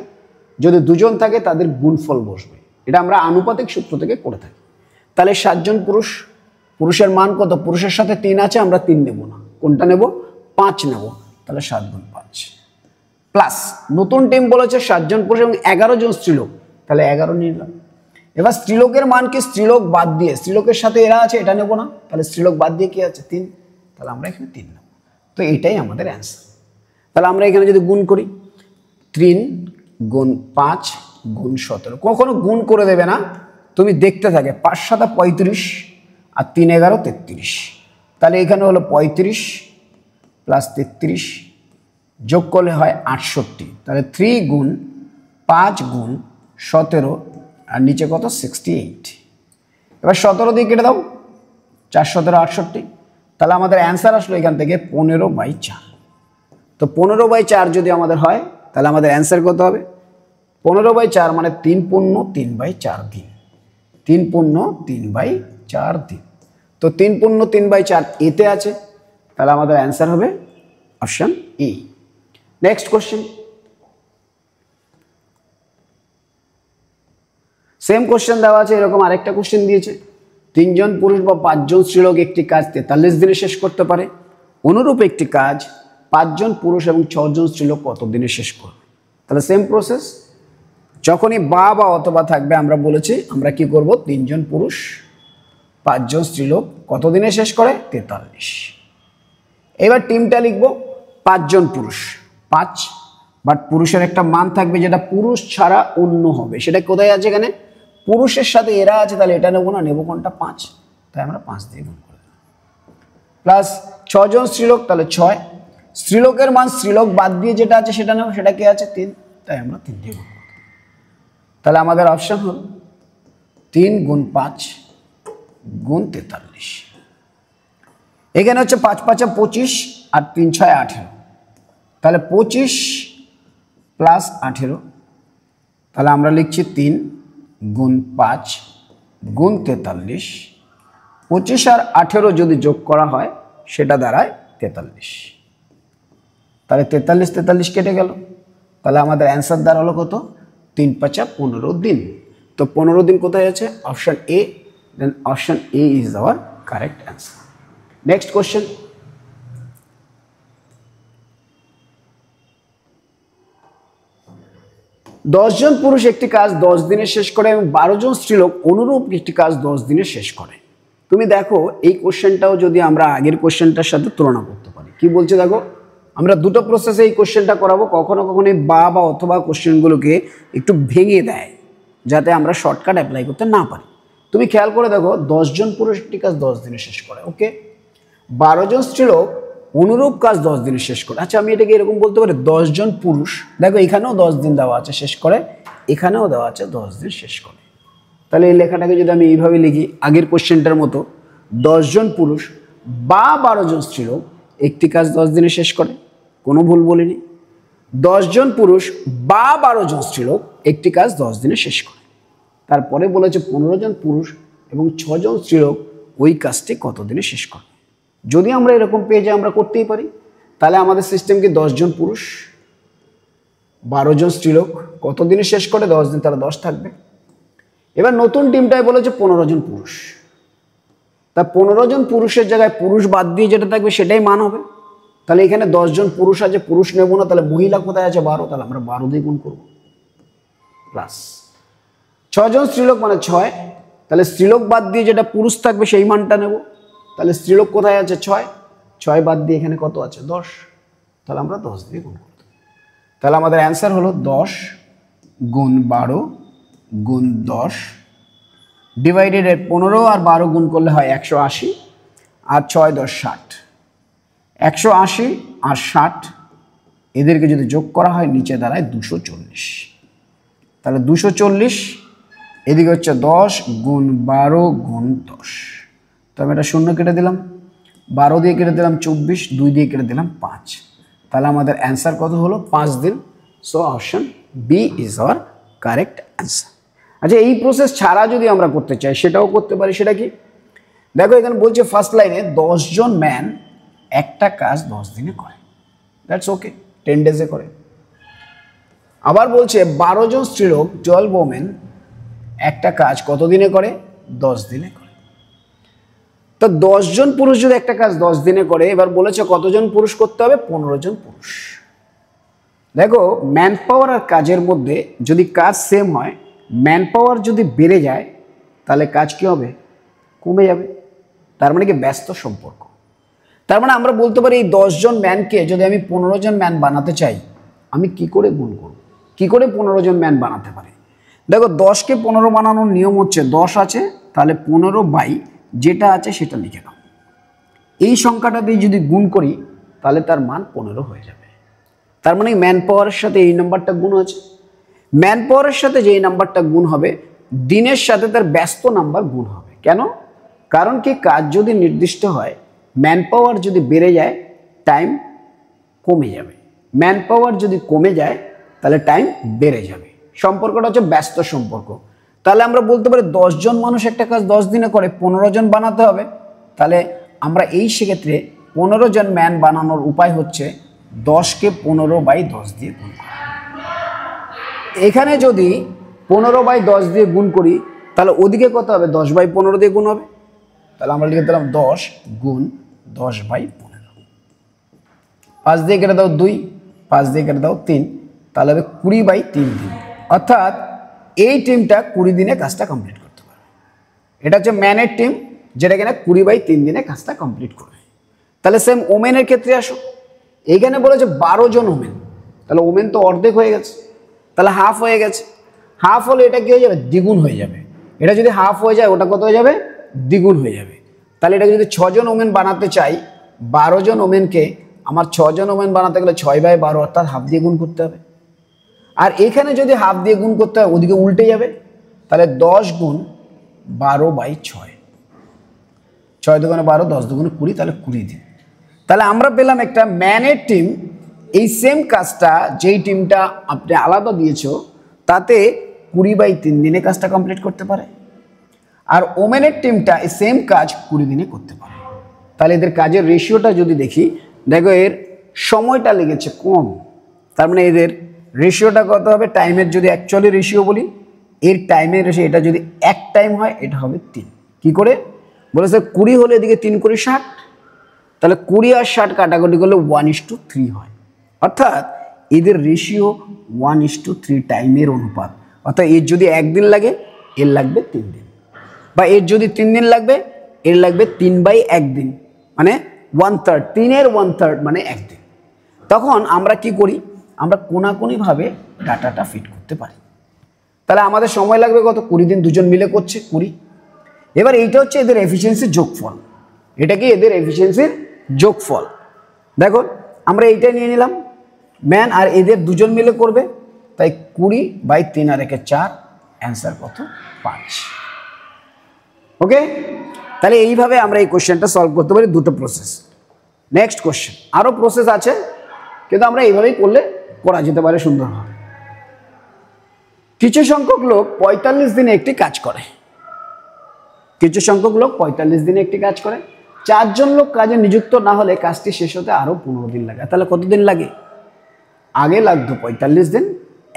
যদি দুজন থাকে তাদের গুণফল বসবে। এটা আমরা আনুপাতিক সূত্র থেকে করে থাকি। তাহলে 7 জন পুরুষ, পুরুষের মান কত? পুরুষের সাথে 3 আছে, আমরা 3 নেব না, কোনটা নেব? 5 নেব। তাহলে 7 গুণ 5 প্লাস নতুন টিম বলেছে 7 জন পুরুষ এবং 11 জন স্ত্রীলোক, তাহলে 11 নিলাম। এবার স্ত্রীলোকের মান কি? স্ত্রীলোক বাদ দিয়ে, স্ত্রীলোকের সাথে এরা আছে, এটা নেব না, তাহলে স্ত্রীলোক বাদ দিয়ে কি আছে? 3, তাহলে আমরা এখানে 3 নেব। তো এটাই আমাদের অ্যান্সার। তাহলে আমরা এখানে যদি গুণ করি, 3 গুণ 5 গুণ 17, কখনো গুণ করে দেবে না, তুমি দেখতে থাকে, 5 7 35 আর 3 11 33, তাহলে এখানে হলো 35 প্লাস 33 যোগ করলে হয় 68, তাহলে 3 গুণ 5 গুণ 17 আর নিচে কত? 68। এবার 17 দিয়ে কেটে দাও, 4 17 68, তাহলে আমাদের অ্যান্সার আসলো এখান থেকে 15/4। তো 15/4 যদি আমাদের হয়, তাহলে আমাদের অ্যান্সার কত হবে? 15/4 মানে 3 পূর্ণ 3/4 দিন, 3 পূর্ণ 3/4 দিন। তো 3 পূর্ণ 3/4 এতে আছে, তাহলে আমাদের অ্যান্সার হবে option A. Next question, same question দেওয়া আছে, এরকম আরেকটা কোশ্চেন দিয়েছে, 3 জন পুরুষ বা 5 জন স্ত্রীলোক একটি কাজ 43 দিনে শেষ করতে পারে, অনুরূপ একটি কাজ 5 জন পুরুষ এবং 6 জন স্ত্রীলোক কত দিনে শেষ করবে? তাহলে সেম প্রসেস, যখনই বা অথবা থাকবে আমরা বলেছি আমরা কি করব? 3 জন পুরুষ 5 জন স্ত্রীলোক কত দিনে শেষ করে? 43। এবার টিমটা লিখবো 5 জন পুরুষ, 5, বাট পুরুষের একটা মান থাকবে যেটা পুরুষ ছাড়া অন্য হবে, সেটা কোথায় আছে? এখানে পুরুষের সাথে এরা আছে, তাহলে এটা নেবো না, নেবো কোনটা? 5, তাই আমরা 5 দিয়ে গুণ করে দেবো। প্লাস 6 জন স্ত্রীলোক, তাহলে 6, স্ত্রীলোকের মান স্ত্রীলোক বাদ দিয়ে যেটা আছে সেটা নেবো, সেটা কি আছে? 3, তাই আমরা 3 দিয়ে গুণ করব। তাহলে আমাদের অপশন হল 3 গুণ 5 গুণ 43। এখানে হচ্ছে 5 5 25 আর 3 6 18, তাহলে 25 প্লাস 18, তাহলে আমরা লিখছি 3 গুণ 5 গুণ 43, 25 আর 18 যদি যোগ করা হয় সেটা দাঁড়ায় 43, তাহলে 43 43 কেটে গেল, তাহলে আমাদের অ্যান্সার দাঁড়ালো কত? 3 5 15 দিন। তো 15 দিন কোথায় আছে? Option A, then option A is our correct answer. Next question, দশ জন পুরুষ একটি কাজ 10 দিনে শেষ করে এবং 12 জন স্ত্রীলোক অনুরূপ একটি কাজ 10 দিনে শেষ করে। তুমি দেখো এই কোশ্চেনটাও যদি আমরা আগের কোশ্চেনটার সাথে তুলনা করতে পারি, কি বলছে দেখো, আমরা দুটো প্রসেসে এই কোশ্চেনটা করাবো, কখনো কখনো এই বা অথবা কোশ্চেনগুলোকে একটু ভেঙে দেয় যাতে আমরা শর্টকাট অ্যাপ্লাই করতে না পারি। তুমি খেয়াল করে দেখো, 10 জন পুরুষ একটি কাজ 10 দিনে শেষ করে, ওকে, 12 জন স্ত্রীলোক অনুরূপ কাজ 10 দিনে শেষ করে। আচ্ছা, আমি এটাকে এরকম বলতে পারি, 10 জন পুরুষ, দেখো এখানেও 10 দিন দেওয়া আছে শেষ করে, এখানেও দেওয়া আছে 10 দিন শেষ করে। তাহলে এই লেখাটাকে যদি আমি এইভাবে লিখি আগের কোশ্চেনটার মতো, 10 জন পুরুষ বা 12 জন স্ত্রীলোক একটি কাজ 10 দিনে শেষ করে, কোনো ভুল বলিনি। 10 জন পুরুষ বা 12 জন স্ত্রীলোক একটি কাজ 10 দিনে শেষ করে। তারপরে বলেছে 15 জন পুরুষ এবং 6 জন স্ত্রীলোক ওই কাজটি কত দিনে শেষ করে। যদি আমরা এরকম পেয়ে যাই আমরা করতেই পারি। তাহলে আমাদের সিস্টেম কি 10 জন পুরুষ 12 জন স্ত্রীলোক কত দিনে শেষ করে? 10 দিন, তাহলে 10 থাকবে। এবার নতুন টিমটায় বলেছে 15 জন পুরুষ, তা 15 জন পুরুষের জায়গায় পুরুষ বাদ দিয়ে যেটা থাকবে সেটাই মান হবে। তাহলে এখানে 10 জন পুরুষ আছে, পুরুষ নেব না, তাহলে মহিলা কোথায় আছে 12, তাহলে আমরা 12 দিয়ে গুণ করবো প্লাস 6 জন স্ত্রীলোক মানে 6, তাহলে স্ত্রীলোক বাদ দিয়ে যেটা পুরুষ থাকবে সেই মানটা নেব। তাহলে স্ত্রীলোক কোথায় আছে 6, 6 বাদ দিয়ে এখানে কত আছে 10, তাহলে আমরা 10 দিয়ে গুণ করব। তাহলে আমাদের অ্যান্সার হলো 10 গুণ 12 গুণ 10 ডিভাইডেড 15 আর 12 গুণ করলে হয় 180, আর 6 10 60, 180 আর 60 এদেরকে যদি যোগ করা হয় নিচে দাঁড়ায় 240। তাহলে 240 এদিকে হচ্ছে 10 গুণ 12 গুণ 10, তো আমি এটা শূন্য কেটে দিলাম, 12 দিয়ে কেটে দিলাম 24, 2 দিয়ে কেটে দিলাম 5, তাহলে আমাদের অ্যান্সার কত হলো 5 দিন। So option B is our correct answer. আচ্ছা, এই প্রসেস ছাড়া যদি আমরা করতে চাই সেটাও করতে পারি। সেটা কি? দেখো এখানে বলছে ফার্স্ট লাইনে 10 জন ম্যান একটা কাজ 10 দিনে করে, দ্যাটস ওকে, 10 ডেজে করে। আবার বলছে 12 জন স্ত্রীলোক 12 ওমেন একটা কাজ কত দিনে করে 10 দিনে করে। তো 10 জন পুরুষ যদি একটা কাজ 10 দিনে করে, এবার বলেছে কতজন পুরুষ করতে হবে 15 জন পুরুষ। দেখো ম্যান পাওয়ার আর কাজের মধ্যে যদি কাজ সেম হয়, ম্যান পাওয়ার যদি বেড়ে যায় তাহলে কাজ কি হবে কমে যাবে, তার মানে কি ব্যস্ত সম্পর্ক। তার মানে আমরা বলতে পারি এই 10 জন ম্যানকে যদি আমি 15 জন ম্যান বানাতে চাই, আমি কি করে গুণ করব, কি করে 15 জন ম্যান বানাতে পারি। দেখো 10কে 15 বানানোর নিয়ম হচ্ছে 10 আছে তাহলে 15 বাই যেটা আছে সেটা লিখে দাও, এই সংখ্যাটা দিয়ে যদি গুণ করি তাহলে তার মান 15 হয়ে যাবে। তার মানে ম্যান পাওয়ারের সাথে এই নাম্বারটা গুণ আছে, ম্যান পাওয়ারের সাথে যে নাম্বারটা গুণ হবে দিনের সাথে তার ব্যস্ত নাম্বার গুণ হবে। কেন? কারণ কি কাজ যদি নির্দিষ্ট হয়, ম্যান পাওয়ার যদি বেড়ে যায় টাইম কমে যাবে, ম্যান পাওয়ার যদি কমে যায় তাহলে টাইম বেড়ে যাবে। সম্পর্কটা হচ্ছে ব্যস্ত সম্পর্ক। তাহলে আমরা বলতে পারি 10 জন মানুষ একটা কাজ 10 দিনে করে, 15 জন বানাতে হবে। তাহলে আমরা এই সেক্ষেত্রে 15 জন ম্যান বানানোর উপায় হচ্ছে 10কে 15 বাই 10 দিয়ে গুণ করা। এখানে যদি 15 বাই 10 দিয়ে গুণ করি তাহলে ওদিকে কত হবে 10 বাই 15 দিয়ে গুণ হবে, তাহলে আমরা লিখে দিলাম 10 গুণ 10 বাই 15, 5 দিয়ে কেটে দাও 2, 5 দিয়ে কেটে দাও 3, তাহলে হবে 20 বাই 3 দিন। অর্থাৎ এই টিমটা 20 দিনে কাজটা কমপ্লিট করতে পারবে। এটা হচ্ছে ম্যানের টিম যেটা কিনা 20 বাই 3 দিনে কাজটা কমপ্লিট করবে। তাহলে সেম ওমেনের ক্ষেত্রে আসো, এইখানে বলেছে 12 জন ওমেন, তাহলে ওমেন তো অর্ধেক হয়ে গেছে, তাহলে হাফ হয়ে গেছে। হাফ হলে এটা কি হয়ে যাবে দ্বিগুণ হয়ে যাবে, এটা যদি হাফ হয়ে যায় ওটা কত হয়ে যাবে দ্বিগুণ হয়ে যাবে। তাহলে এটাকে যদি 6 জন ওমেন বানাতে চাই, 12 জন ওমেনকে আমার 6 জন ওমেন বানাতে গেলে 6 বাই 12 অর্থাৎ হাফ দিয়ে গুণ করতে হবে। আর এখানে যদি হাফ দিয়ে গুণ করতে হয় ওদিকে উল্টে যাবে, তাহলে 10 গুণ 12 বাই 6, 6 দুগুণে 12, 10 দুগুণে 20, তাহলে 20 দিন। তাহলে আমরা পেলাম একটা ম্যানের টিম এই সেম কাজটা যেই টিমটা আপনি আলাদা দিয়েছো তাতে 20 বাই 3 দিনে কাজটা কমপ্লিট করতে পারে, আর ওমেনের টিমটা এই সেম কাজ 20 দিনে করতে পারে। তাহলে এদের কাজের রেশিওটা যদি দেখি, দেখো এর সময়টা লেগেছে কম, তার মানে এদের রেশিওটা কত হবে, টাইমের যদি অ্যাকচুয়ালি রেশিও বলি, এর টাইমের রেশিও এটা যদি 1 টাইম হয় এটা হবে 3। কি করে বলেছে 20 হলে এদিকে 3 করে 60, তাহলে 20 আর 60 কাটাকুটি করলে 1:3 হয়। অর্থাৎ এদের রেশিও 1:3 টাইমের অনুপাত। অর্থাৎ এর যদি 1 দিন লাগে এর লাগবে 3 দিন, বা এর যদি 3 দিন লাগবে এর লাগবে 3 বাই 1 দিন, মানে 1/3, 3-এর 1/3 মানে 1 দিন। তখন আমরা কি করি, আমরা কোনাকুনিভাবে ডাটাটা ফিট করতে পারি। তাহলে আমাদের সময় লাগবে কত 20 দিন, দুজন মিলে করছে 20। এবার এইটা হচ্ছে এদের এফিসিয়েন্সির যোগফল, এটা কি এদের এফিসিয়েন্সির যোগফল। দেখো আমরা এইটা নিয়ে নিলাম ম্যান, আর এদের দুজন মিলে করবে, তাই 20 বাই 3 আর 1 4, অ্যান্সার কত 5। ওকে, তাহলে এইভাবে আমরা এই কোশ্চেনটা সলভ করতে পারি, দুটো প্রসেস। নেক্সট কোশ্চেন, আরও প্রসেস আছে কিন্তু আমরা এইভাবেই করলে করা যেতে পারে সুন্দরভাবে। কিছু সংখ্যক লোক 45 দিনে একটি কাজ করে, কিছু সংখ্যক লোক 45 দিনে একটি কাজ করে, 4 জন লোক কাজে নিযুক্ত না হলে কাজটি শেষ হতে আরও 15 দিন লাগে। তাহলে কতদিন লাগে? আগে লাগতো 45 দিন,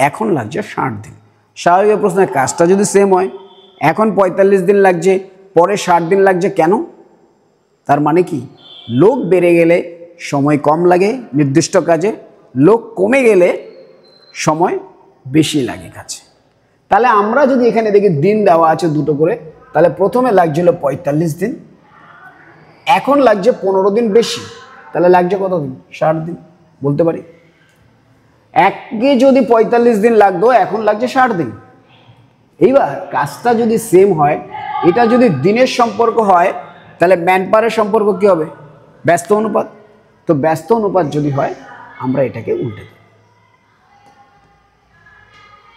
এখন লাগছে 60 দিন। স্বাভাবিক প্রশ্নের কাজটা যদি সেম হয়, এখন 45 দিন লাগছে, পরে 60 দিন লাগছে, কেন? তার মানে কি, লোক বেড়ে গেলে সময় কম লাগে নির্দিষ্ট কাজে, লোক কমে গেলে সময় বেশি লাগে কাজে। তাহলে আমরা যদি এখানে দেখি দিন দেওয়া আছে দুটো করে, তাহলে প্রথমে লাগছিল 45 দিন, এখন লাগছে 15 দিন বেশি, তাহলে লাগছে কত দিন? 60 দিন বলতে পারি। আগে যদি 45 দিন লাগতো, এখন লাগছে 60 দিন। এইবার কাজটা যদি সেম হয়, এটা যদি দিনের সম্পর্ক হয়, তাহলে ম্যান পাওয়ারের সম্পর্ক কি হবে? ব্যস্ত অনুপাত। তো ব্যস্ত অনুপাত যদি হয়, আমরা এটাকে উল্টে দেব।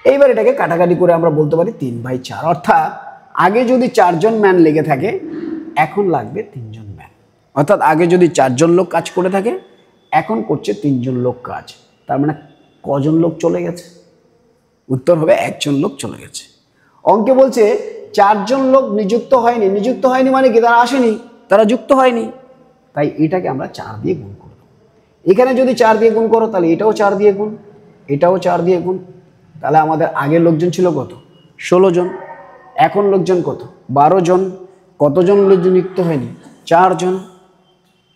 এইবার এটাকে কাটাকাটি করে আমরা বলতে পারি 3/4, অর্থাৎ আগে যদি 4 জন ম্যান লেগে থাকে, এখন লাগবে 3 জন ম্যান। অর্থাৎ আগে যদি 4 জন লোক কাজ করে থাকে, এখন করছে 3 জন লোক কাজ। তার মানে কজন লোক চলে গেছে? উত্তর হবে 1 জন লোক চলে গেছে। অঙ্কে বলছে 4 জন লোক নিযুক্ত হয়নি। নিযুক্ত হয়নি মানে কি? তারা আসেনি, তারা যুক্ত হয়নি। তাই এটাকে আমরা 4 দিয়ে গুণ করব। এখানে যদি 4 দিয়ে গুণ করো, তাহলে এটাও 4 দিয়ে গুণ, এটাও 4 দিয়ে গুণ। তাহলে আমাদের আগের লোকজন ছিল কত? 16 জন। এখন লোকজন কত? 12 জন। কতজন লোকজন যুক্ত হয়নি? 4 জন।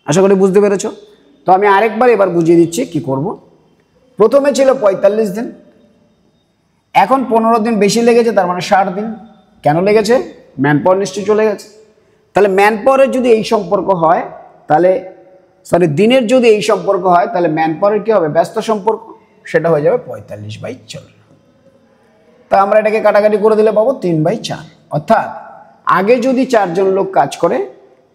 আশা করি বুঝতে পেরেছ। তো আমি আরেকবার এবার বুঝিয়ে দিচ্ছি কি করব। প্রথমে ছিল 45 দিন, এখন 15 দিন বেশি লেগেছে, তার মানে 60 দিন। কেন লেগেছে? ম্যান পাওয়ার নিশ্চয়ই চলে গেছে। তাহলে ম্যান পাওয়ারের যদি এই সম্পর্ক হয়, তাহলে দিনের যদি এই সম্পর্ক হয়, তাহলে ম্যান পাওয়ারের কি হবে? ব্যস্ত সম্পর্ক, সেটা হয়ে যাবে 45/4। তা আমরা এটাকে কাটাকাটি করে দিলে পাবো 3/4। অর্থাৎ আগে যদি 4 জন লোক কাজ করে,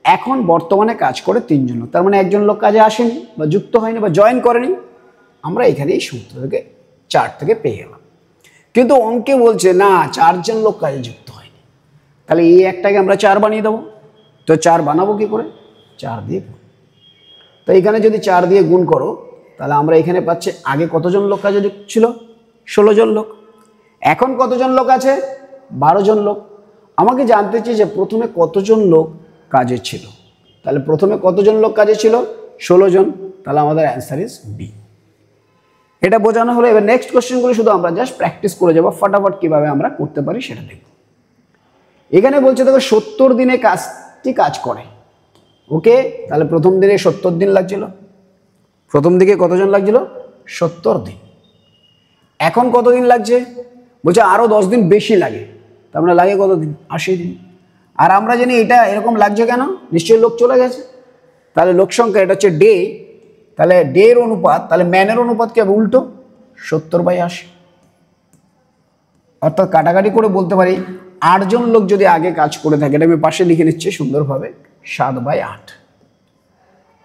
এখন বর্তমানে কাজ করে 3 জন লোক। তার মানে 1 জন লোক কাজে আসেনি বা যুক্ত হয়নি বা জয়েন করেনি। আমরা এখানে এই সূত্র থেকে 4 থেকে পেয়ে গেলাম। কিন্তু অঙ্কে বলছে না, 4 জন লোক কাজে যুক্ত হয়নি। তাহলে এই একটাকে আমরা 4 বানিয়ে দেবো। তো 4 বানাবো কি করে? 4 দিয়ে গুণ। তো এখানে যদি 4 দিয়ে গুণ করো, তাহলে আমরা এখানে পাচ্ছি আগে কতজন লোক কাজে ছিল? 16 জন লোক। এখন কতজন লোক আছে? 12 জন লোক। আমাকে জানতে চাই যে প্রথমে কতজন লোক কাজে ছিল। তাহলে প্রথমে কতজন লোক কাজে ছিল? 16 জন। তাহলে আমাদের অ্যান্সার ইজ বি। এটা বোঝানো হলো। এবার নেক্সট কোশ্চেনগুলো শুধু আমরা জাস্ট প্র্যাকটিস করে যাবো, ফটাফট কিভাবে আমরা করতে পারি সেটা দেখব। এখানে বলছে দেখো 70 দিনে কাজটি কাজ করে। ওকে, তাহলে প্রথম দিনে 70 দিন লাগছিল। প্রথম দিকে কতজন লাগছিল? 70 দিন। এখন কত দিন লাগছে? বলছে আরো 10 দিন বেশি লাগে। তার মানে লাগে কত দিন? 80 দিন। আর আমরা জানি এটা এরকম লাগছে কেন? নিশ্চয়ই লোক চলে গেছে। তাহলে লোক সংখ্যা, এটা হচ্ছে ডে, তাহলে ডে এর অনুপাত, তাহলে ম্যানের অনুপাত কি হবে? উল্টো, 70/80। অর্থাৎ কাটাকাটি করে বলতে পারি 8 জন লোক যদি আগে কাজ করে থাকে, এটা আমি পাশে লিখে নিচ্ছি সুন্দরভাবে, 7/8।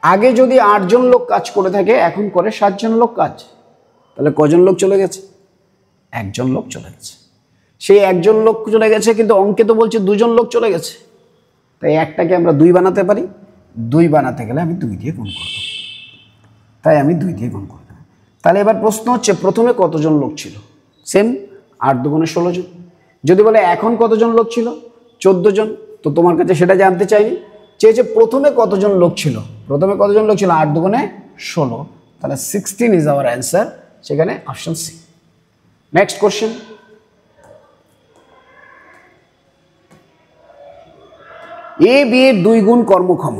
আগে যদি 8 জন লোক কাজ করে থাকে, এখন করে 7 জন লোক কাজ। তাহলে কজন লোক চলে গেছে? 1 জন লোক চলে গেছে। সেই 1 জন লোক চলে গেছে, কিন্তু অঙ্কে তো বলছে 2 জন লোক চলে গেছে। তাই একটাকে আমরা 2 বানাতে পারি। 2 বানাতে গেলে আমি 2 দিয়ে গুণ করব। তাই আমি 2 দিয়ে গুণ করব। তাহলে এবার প্রশ্ন হচ্ছে প্রথমে কতজন লোক ছিল? সেম, 8 দুগুণে 16 জন। যদি বলে এখন কতজন লোক ছিল? 14 জন। তো তোমার কাছে সেটা জানতে চাইনি, চেয়েছে প্রথমে কতজন লোক ছিল। প্রথমে কতজন লোক ছিল? 8 দুগুণে 16। তাহলে 16 ইজ আওয়ার অ্যান্সার, সেখানে option C. Next question. A B এর 2 গুণ কর্মক্ষম।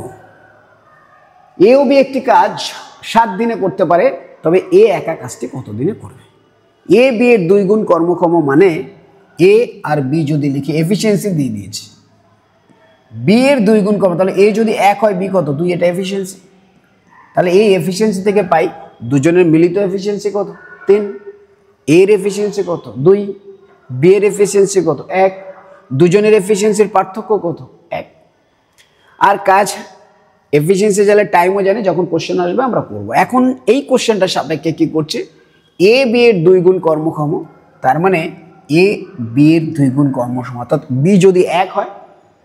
এ ও বি একটি কাজ 7 দিনে করতে পারে, তবে এ একা কাজটি কত দিনে করবে? এ বি এর 2 গুণ কর্মক্ষম মানে এ আর বি যদি লিখি, এফিসিয়েন্সি দিয়ে দিয়েছি। বি এর 2 গুণ কর্ম, তাহলে এ যদি 1 হয়, বি কত? 2, এটা এফিসিয়েন্সি। তাহলে এই এফিসিয়েন্সি থেকে পাই দুজনের মিলিত এফিসিয়েন্সি কত? 3। এর এফিসিয়েন্সি কত? 2। বি এর এফিসিয়েন্সি কত? 1। দুজনের এফিসিয়েন্সির পার্থক্য কত? 1। আর কাজ এফিসিয়েন্সি জানলে টাইমও জানি, যখন কোশ্চেন আসবে আমরা করব। এখন এই কোশ্চেনটার সাপেক্ষে কি করছে? এ বি এর 2 গুণ কর্মক্ষম, তার মানে এ বি এর 2 গুণ কর্মক্ষম, অর্থাৎ বি যদি 1 হয়,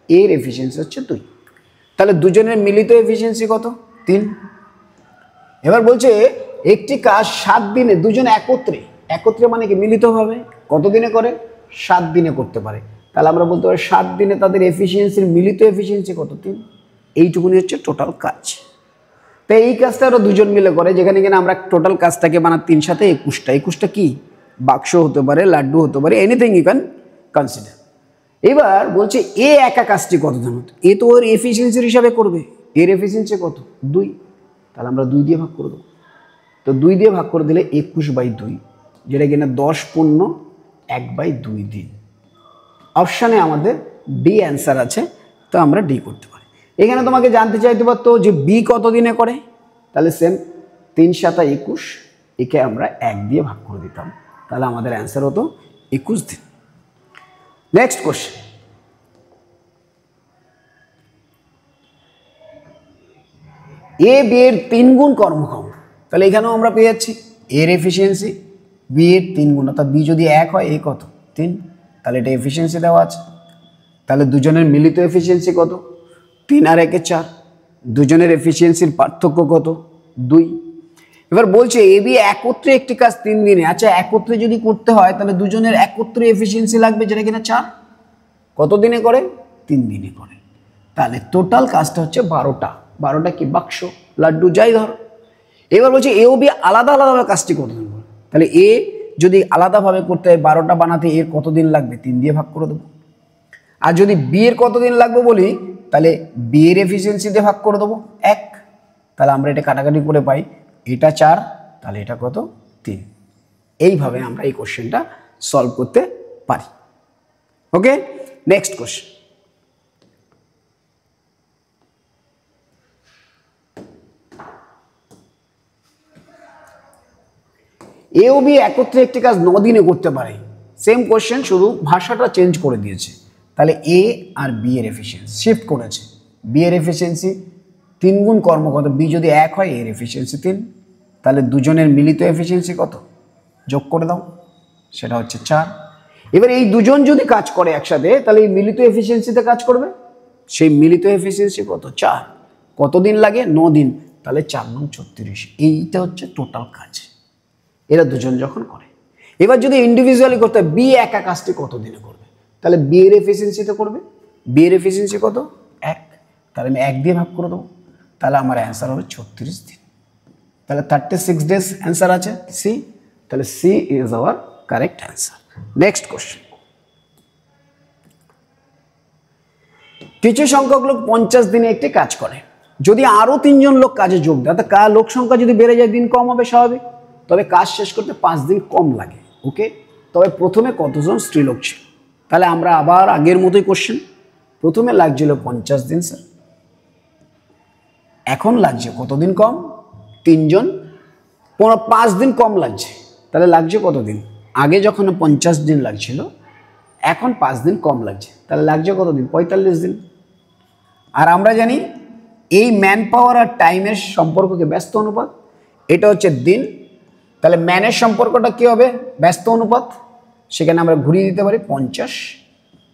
এর এফিসিয়েন্সি হচ্ছে 2। তাহলে দুজনের মিলিত এফিসিয়েন্সি কত? 3। এবার বলছে একটি কাজ 7 দিনে দুজন একত্রে, একত্রে মানে কি? মিলিতভাবে কত দিনে করে? 7 দিনে করতে পারে। তাহলে আমরা বলতে পারি 7 দিনে তাদের এফিসিয়েন্সির মিলিত এফিসিয়েন্সি কত? 3। এইটুকুনি হচ্ছে টোটাল কাজ। তো এই কাজটা আরো 2 জন মিলে করে, যেখানে কিনা আমরা টোটাল কাজটাকে বানা 3 সাথে 21টা। 21টা কি? বাক্স হতে পারে, লাড্ডু হতে পারে, এনিথিং ইউ ক্যান কনসিডার। এবার বলছে এ একা কাজটি কত জন, এ তো ওর এফিসিয়েন্সির হিসাবে করবে, এর এফিসিয়েন্সি কত 2, তাহলে আমরা 2 দিয়ে ভাগ করে দেবো। তো 2 দিয়ে ভাগ করে দিলে 21/2, যেটা কিনা 10 × 1/2 দিন। অপশানে আমাদের ডি অ্যান্সার আছে, তো আমরা ডি করতে পারি। এখানে তোমাকে জানতে চাইতে পারতো যে বি কত দিনে করে, তাহলে সেম 3 × 7 = 21, একে আমরা 1 দিয়ে ভাগ করে দিতাম, তাহলে আমাদের অ্যান্সার হতো 21 দিন। নেক্সট কোশ্চেন, এ বি এর 3 গুণ কর্মক্ষম, তাহলে এখানেও আমরা পেয়ে যাচ্ছি এর এফিসিয়েন্সি বি এর 3 গুণ, অর্থাৎ বি যদি 1 হয় এ কত 3, তাহলে এটা এফিসিয়েন্সি দেওয়া আছে। তাহলে দুজনের মিলিত এফিসিয়েন্সি কত, 3 আর 1 4, দুজনের এফিসিয়েন্সির পার্থক্য কত 2। এবার বলছে এ বি একত্রে একটি কাজ 3 দিনে, আচ্ছা একত্রে যদি করতে হয় তাহলে দুজনের একত্রে এফিসিয়েন্সি লাগবে, যেটা কিনা 4, কত দিনে করে 3 দিনে করে। তাহলে টোটাল কাজটা হচ্ছে 12টা, 12টা কি বাক্স লাড্ডু যাই ধর। এবার বলছে এ ও বি আলাদা আলাদাভাবে কাজটি কত দিন করে, তাহলে এ যদি আলাদাভাবে করতে হয় 12টা বানাতে এর কত দিন লাগবে 3 দিয়ে ভাগ করে দেবো। আর যদি বি এর কত দিন লাগবে বলি, তাহলে বি এর এফিসিয়েন্সি দিয়ে ভাগ করে দেবো 1, তাহলে আমরা এটা কাটাকাটি করে পাই এটা 4, তাহলে এটা কত 3। এইভাবে আমরা এই কোশ্চেনটা সলভ করতে পারি। ওকে, নেক্সট কোশ্চেন, এ ও বি একত্রে একটি কাজ 9 দিনে করতে পারে, সেম কোশ্চেন, শুধু ভাষাটা চেঞ্জ করে দিয়েছে। তাহলে এ আর বি এর এফিসিয়েন্সি শিফট করেছে, বি এর এফিসিয়েন্সি 3 গুণ কর্মকত, বি যদি 1 হয় এর এফিসিয়েন্সি 3, তাহলে দুজনের মিলিত এফিসিয়েন্সি কত যোগ করে দাও, সেটা হচ্ছে 4। এবার এই দুজন যদি কাজ করে একসাথে তাহলে এই মিলিত এফিসিয়েন্সিতে কাজ করবে, সেই মিলিত এফিসিয়েন্সি কত 4, কত দিন লাগে 9 দিন, তাহলে 4 × 9 = 36, এইটা হচ্ছে টোটাল কাজ এরা দুজন যখন করে। এবার যদি ইন্ডিভিজুয়ালি করতে হয় বি একা কাজটি কত দিনে করবে, তাহলে বি এর এফিসিয়েন্সিতে করবে, বি এর এফিসিয়েন্সি কত 1, তাহলে আমি 1 দিয়ে ভাগ করে দেবো, তাহলে আমার অ্যান্সার হবে 36 দিন। তাহলে 36 ডেজ অ্যান্সার আছে সি, তাহলে C is our correct answer. Next question, কিছু সংখ্যক লোক 50 দিনে একটি কাজ করে, যদি আরো 3 জন লোক কাজে যোগ দেয়, অর্থাৎ লোক সংখ্যা যদি বেড়ে যায় দিন কম হবে স্বাভাবিক, তবে কাজ শেষ করতে 5 দিন কম লাগে। ওকে, তবে প্রথমে কতজন স্ত্রীলোক ছিল, তাহলে আমরা আবার আগের মতোই কোশ্চেন, প্রথমে লাগছিল 50 দিন স্যার, এখন লাগছে কতদিন কম 3 জন, 5 দিন কম লাগছে, তাহলে লাগছে কত দিন, আগে যখন 50 দিন লাগছিল এখন 5 দিন কম লাগছে, তাহলে লাগছে কত দিন 45 দিন। আর আমরা জানি এই ম্যান পাওয়ার আর টাইমের সম্পর্ককে ব্যস্ত অনুপাত, এটা হচ্ছে দিন, তাহলে ম্যানের সম্পর্কটা কি হবে ব্যস্ত অনুপাত, সেখানে আমরা ঘুরিয়ে দিতে পারি 50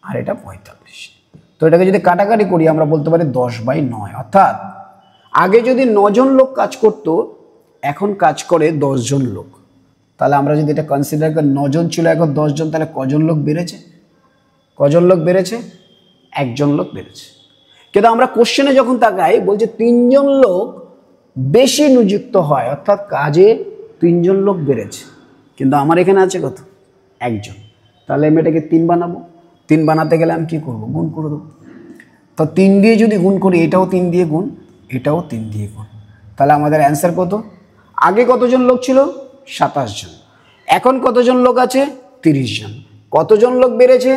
আর এটা 45, তো এটাকে যদি কাটাকাটি করি আমরা বলতে পারি 10/9, অর্থাৎ আগে যদি 9 জন লোক কাজ করত এখন কাজ করে 10 জন লোক, তাহলে আমরা যদি এটা কনসিডার করি 9 জন ছিল এখন 10 জন, তাহলে কজন লোক বেড়েছে, কজন লোক বেড়েছে 1 জন লোক বেড়েছে। কিন্তু আমরা কোশ্চেনে যখন তাকাই বলছে 3 জন লোক বেশি নিযুক্ত হয়, অর্থাৎ কাজে 3 জন লোক বেড়েছে, কিন্তু আমার এখানে আছে কত 1 জন, তাহলে আমি এটাকে 3 বানাবো, 3 বানাতে গেলে আমি কি করব গুণ করে দেবো, তো 3 দিয়ে যদি গুণ করি এটাও 3 দিয়ে গুণ, এটাও 3 দিয়ে গুণ, তাহলে আমাদের অ্যান্সার কত, আগে কতজন লোক ছিল 27 জন, এখন কতজন লোক আছে 30 জন, কতজন লোক বেড়েছে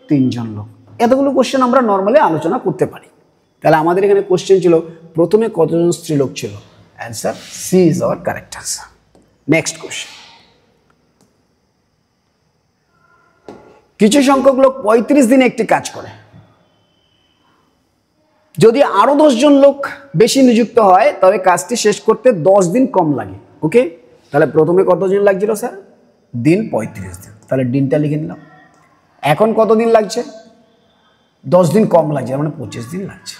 3 জন লোক। এতগুলো কোশ্চেন আমরা নর্মালি আলোচনা করতে পারি। তাহলে আমাদের এখানে কোশ্চেন ছিল প্রথমে কতজন স্ত্রীলোক ছিল, answer C is our correct answer. Next question, কিছু সংখ্যক লোক 35 দিনে একটি কাজ করে, যদি আরো 10 জন লোক বেশি নিযুক্ত হয় তবে কাজটি শেষ করতে 10 দিন কম লাগে। ওকে, তাহলে প্রথমে কতদিন লাগছিল স্যার দিন 35 দিন, তাহলে দিনটা লিখে নিলাম। এখন কত দিন লাগছে 10 দিন কম লাগছে, মানে 25 দিন লাগছে।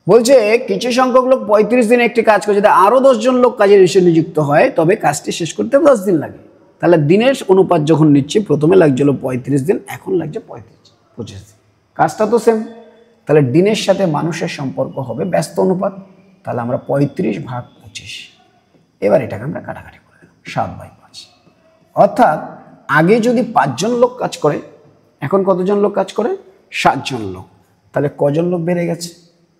বলছে কিছু সংখ্যক লোক 35 দিনে একটি কাজ করে, যদি আরো 10 জন লোক কাজের হিসেবে নিযুক্ত হয় তবে কাজটি শেষ করতে 10 দিন লাগে। তাহলে দিনের অনুপাত যখন নিচ্ছি প্রথমে লাগছিল 35 দিন, এখন লাগছে 25 দিন, কাজটা তো সেম, তাহলে দিনের সাথে মানুষের সম্পর্ক হবে ব্যস্ত অনুপাত, তাহলে আমরা 35/25, এবার এটাকে আমরা কাটাকাটি করে দিলাম 7/5, অর্থাৎ আগে যদি 5 জন লোক কাজ করে এখন কতজন লোক কাজ করে? 7 জন লোক। তাহলে কজন লোক বেড়ে গেছে?